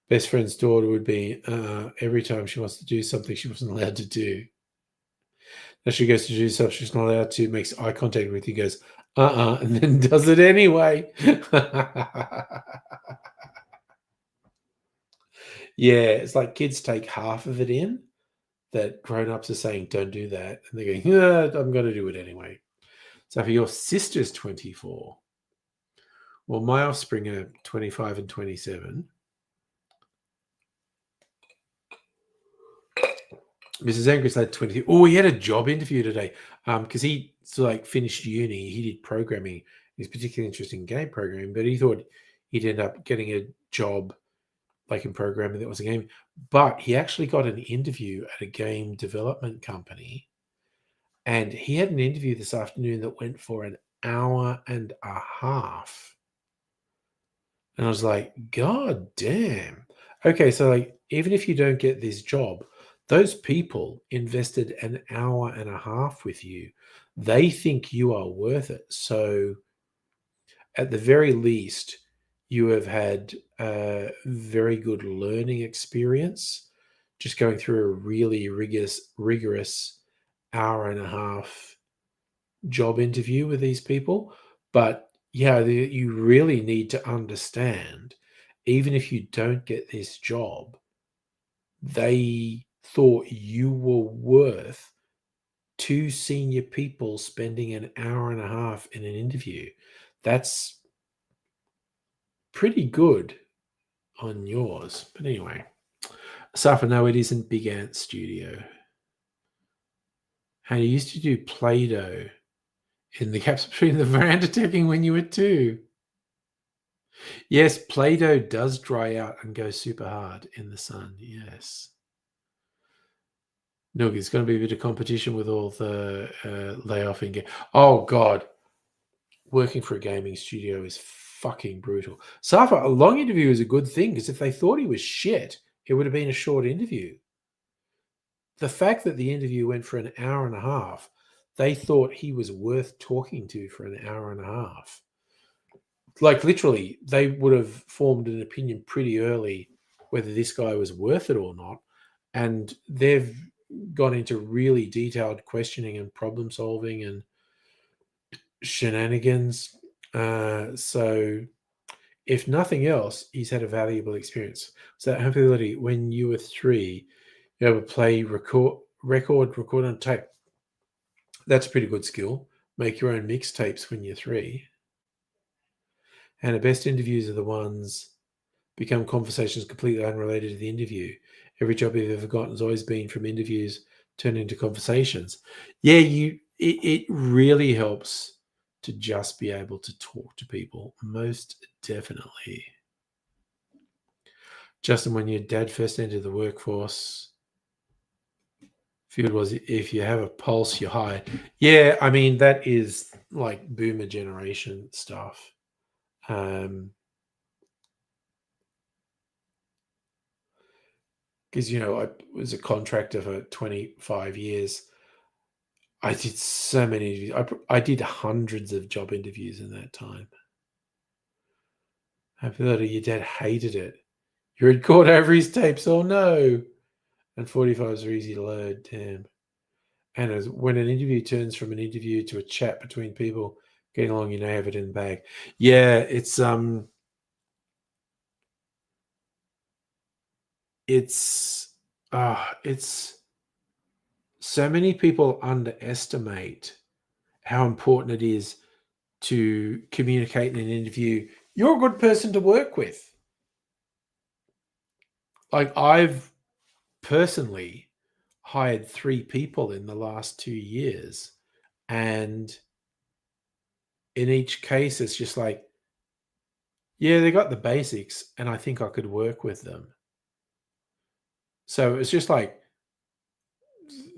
Best friend's daughter would be every time she wants to do something she wasn't allowed to do. As she goes to do stuff she's not allowed to, makes eye contact with you, goes, and then does it anyway. Yeah, it's like kids take half of it in, that grown-ups are saying, don't do that. And they're going, yeah, I'm going to do it anyway. So for your sister's 24, well, my offspring are 25 and 27. Mrs. Angry's had 20. Oh, he had a job interview today because he finished uni. He did programming. He's particularly interested in game programming, but he thought he'd end up getting a job like in programming that was a game. But he actually got an interview at a game development company, and he had an interview this afternoon that went for an hour and a half. And I was like, God damn. Okay, so even if you don't get this job, those people invested an hour and a half with you. They think you are worth it. So at the very least, you have had a very good learning experience, just going through a really rigorous hour and a half job interview with these people. But yeah, you really need to understand, even if you don't get this job, they thought you were worth two senior people spending an hour and a half in an interview. That's pretty good on yours. But anyway, Safa, no, it isn't Big Ant Studio. And you used to do Play-Doh in the gaps between the veranda decking when you were 2. Yes, Play-Doh does dry out and go super hard in the sun. Yes. Nook, it's going to be a bit of competition with all the layoff in game. Oh, God. Working for a gaming studio is fucking brutal. Safa, a long interview is a good thing, because if they thought he was shit, it would have been a short interview. The fact that the interview went for an hour and a half, they thought he was worth talking to for an hour and a half. Like, literally, they would have formed an opinion pretty early whether this guy was worth it or not. And they've gone into really detailed questioning and problem solving and shenanigans. So if nothing else, he's had a valuable experience. So hopefully when you were 3, you able to play, record on tape. That's a pretty good skill. Make your own mixtapes when you're 3. And the best interviews are the ones become conversations completely unrelated to the interview. Every job you've ever gotten has always been from interviews turned into conversations. Yeah, it really helps to just be able to talk to people. Most definitely. Justin, when your dad first entered the workforce, field was, if you have a pulse, you're high. Yeah, I mean, that is like boomer generation stuff. Because, I was a contractor for 25 years. I did so many interviews. I did hundreds of job interviews in that time. I feel that your dad hated it. You had caught over his tapes. Oh, no. And 45s are easy to load. Damn. And when an interview turns from an interview to a chat between people getting along, you know, have it in the bag. Yeah, it's so many people underestimate how important it is to communicate in an interview, you're a good person to work with. Like, I've personally hired 3 people in the last 2 years, and in each case, it's just like, yeah, they got the basics, and I think I could work with them. So it's just like,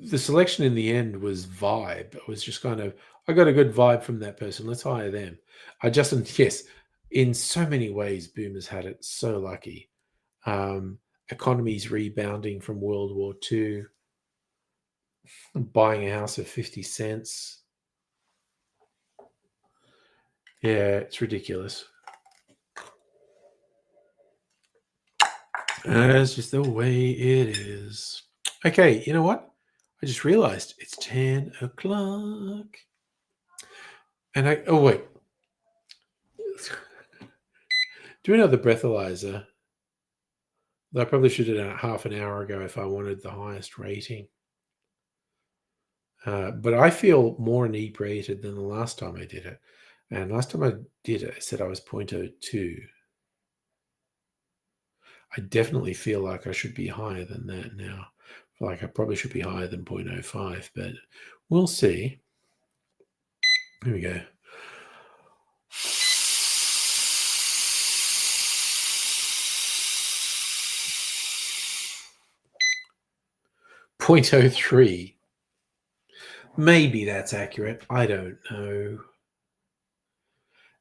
the selection in the end was vibe. It was just kind of, I got a good vibe from that person. Let's hire them. Yes, in so many ways, boomers had it so lucky. Economies rebounding from World War II, buying a house of 50 cents. Yeah, it's ridiculous. That's just the way it is. Okay, you know what? I just realized it's 10 o'clock. And oh wait. Do another breathalyzer. I probably should have done it half an hour ago if I wanted the highest rating. But I feel more inebriated than the last time I did it. And last time I did it, I said I was 0.02. I definitely feel like I should be higher than that now. Like I probably should be higher than 0.05, but we'll see. Here we go. 0.03. Maybe that's accurate. I don't know.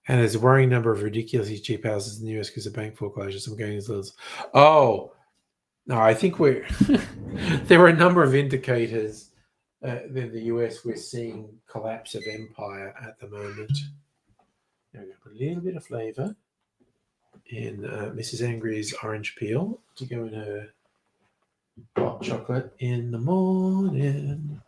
And there's a worrying number of ridiculously cheap houses in the US because of bank foreclosures. I'm going as little as... Oh, no, I think we're... there are a number of indicators in the US we're seeing collapse of empire at the moment. Now we're going to put a little bit of flavour in Mrs. Angry's orange peel to go in her hot chocolate in the morning.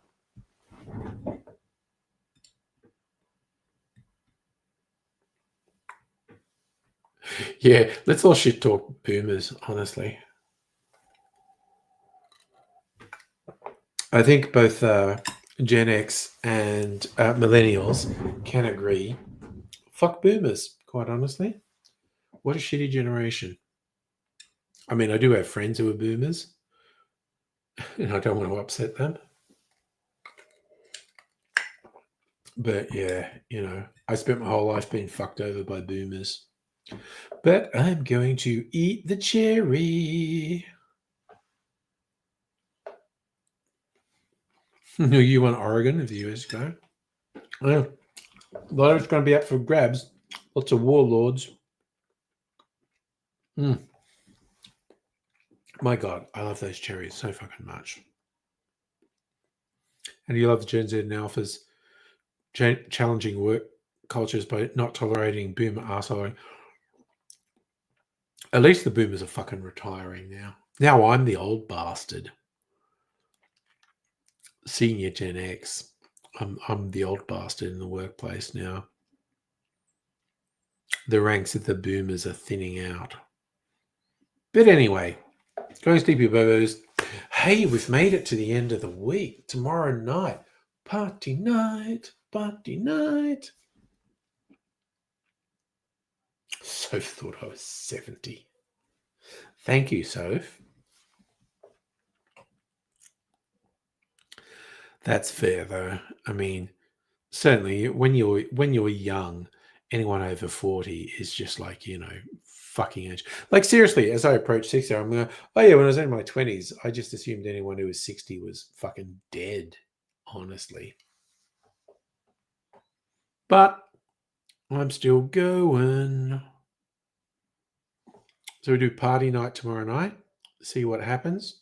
Yeah, let's all shit talk boomers, honestly. I think both Gen X and millennials can agree. Fuck boomers, quite honestly. What a shitty generation. I mean, I do have friends who are boomers, and I don't want to upset them. But yeah, you know, I spent my whole life being fucked over by boomers. But I'm going to eat the cherry. You want Oregon if the US go? Well, a lot of it's going to be up for grabs. Lots of warlords. My God, I love those cherries so fucking much. And you love the Gen Z and Alphas challenging work cultures by not tolerating boomer arseholing. At least the boomers are fucking retiring now. Now I'm the old bastard. Senior Gen X. I'm the old bastard in the workplace now. The ranks of the boomers are thinning out. But anyway, going sleepy bobos. Hey, we've made it to the end of the week. Tomorrow night. Party night. Party night. Soph thought I was 70. Thank you, Soph. That's fair, though. I mean, certainly when you're young, anyone over 40 is just like, you know, fucking age. Like seriously, as I approach 60, I'm going, oh yeah, when I was in my 20s, I just assumed anyone who was 60 was fucking dead, honestly. But I'm still going. So we do party night tomorrow night. See what happens.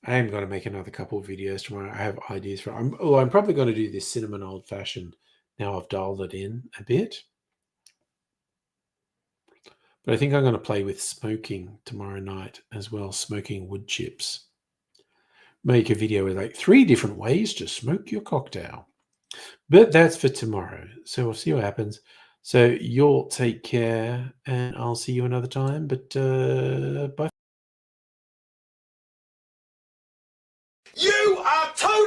I am going to make another couple of videos tomorrow. I have ideas for. I'm probably going to do this cinnamon old fashioned. Now I've dialed it in a bit. But I think I'm going to play with smoking tomorrow night as well. Smoking wood chips. Make a video with like 3 different ways to smoke your cocktail. But that's for tomorrow. So we'll see what happens. So you'll take care and I'll see you another time. But bye. You are totally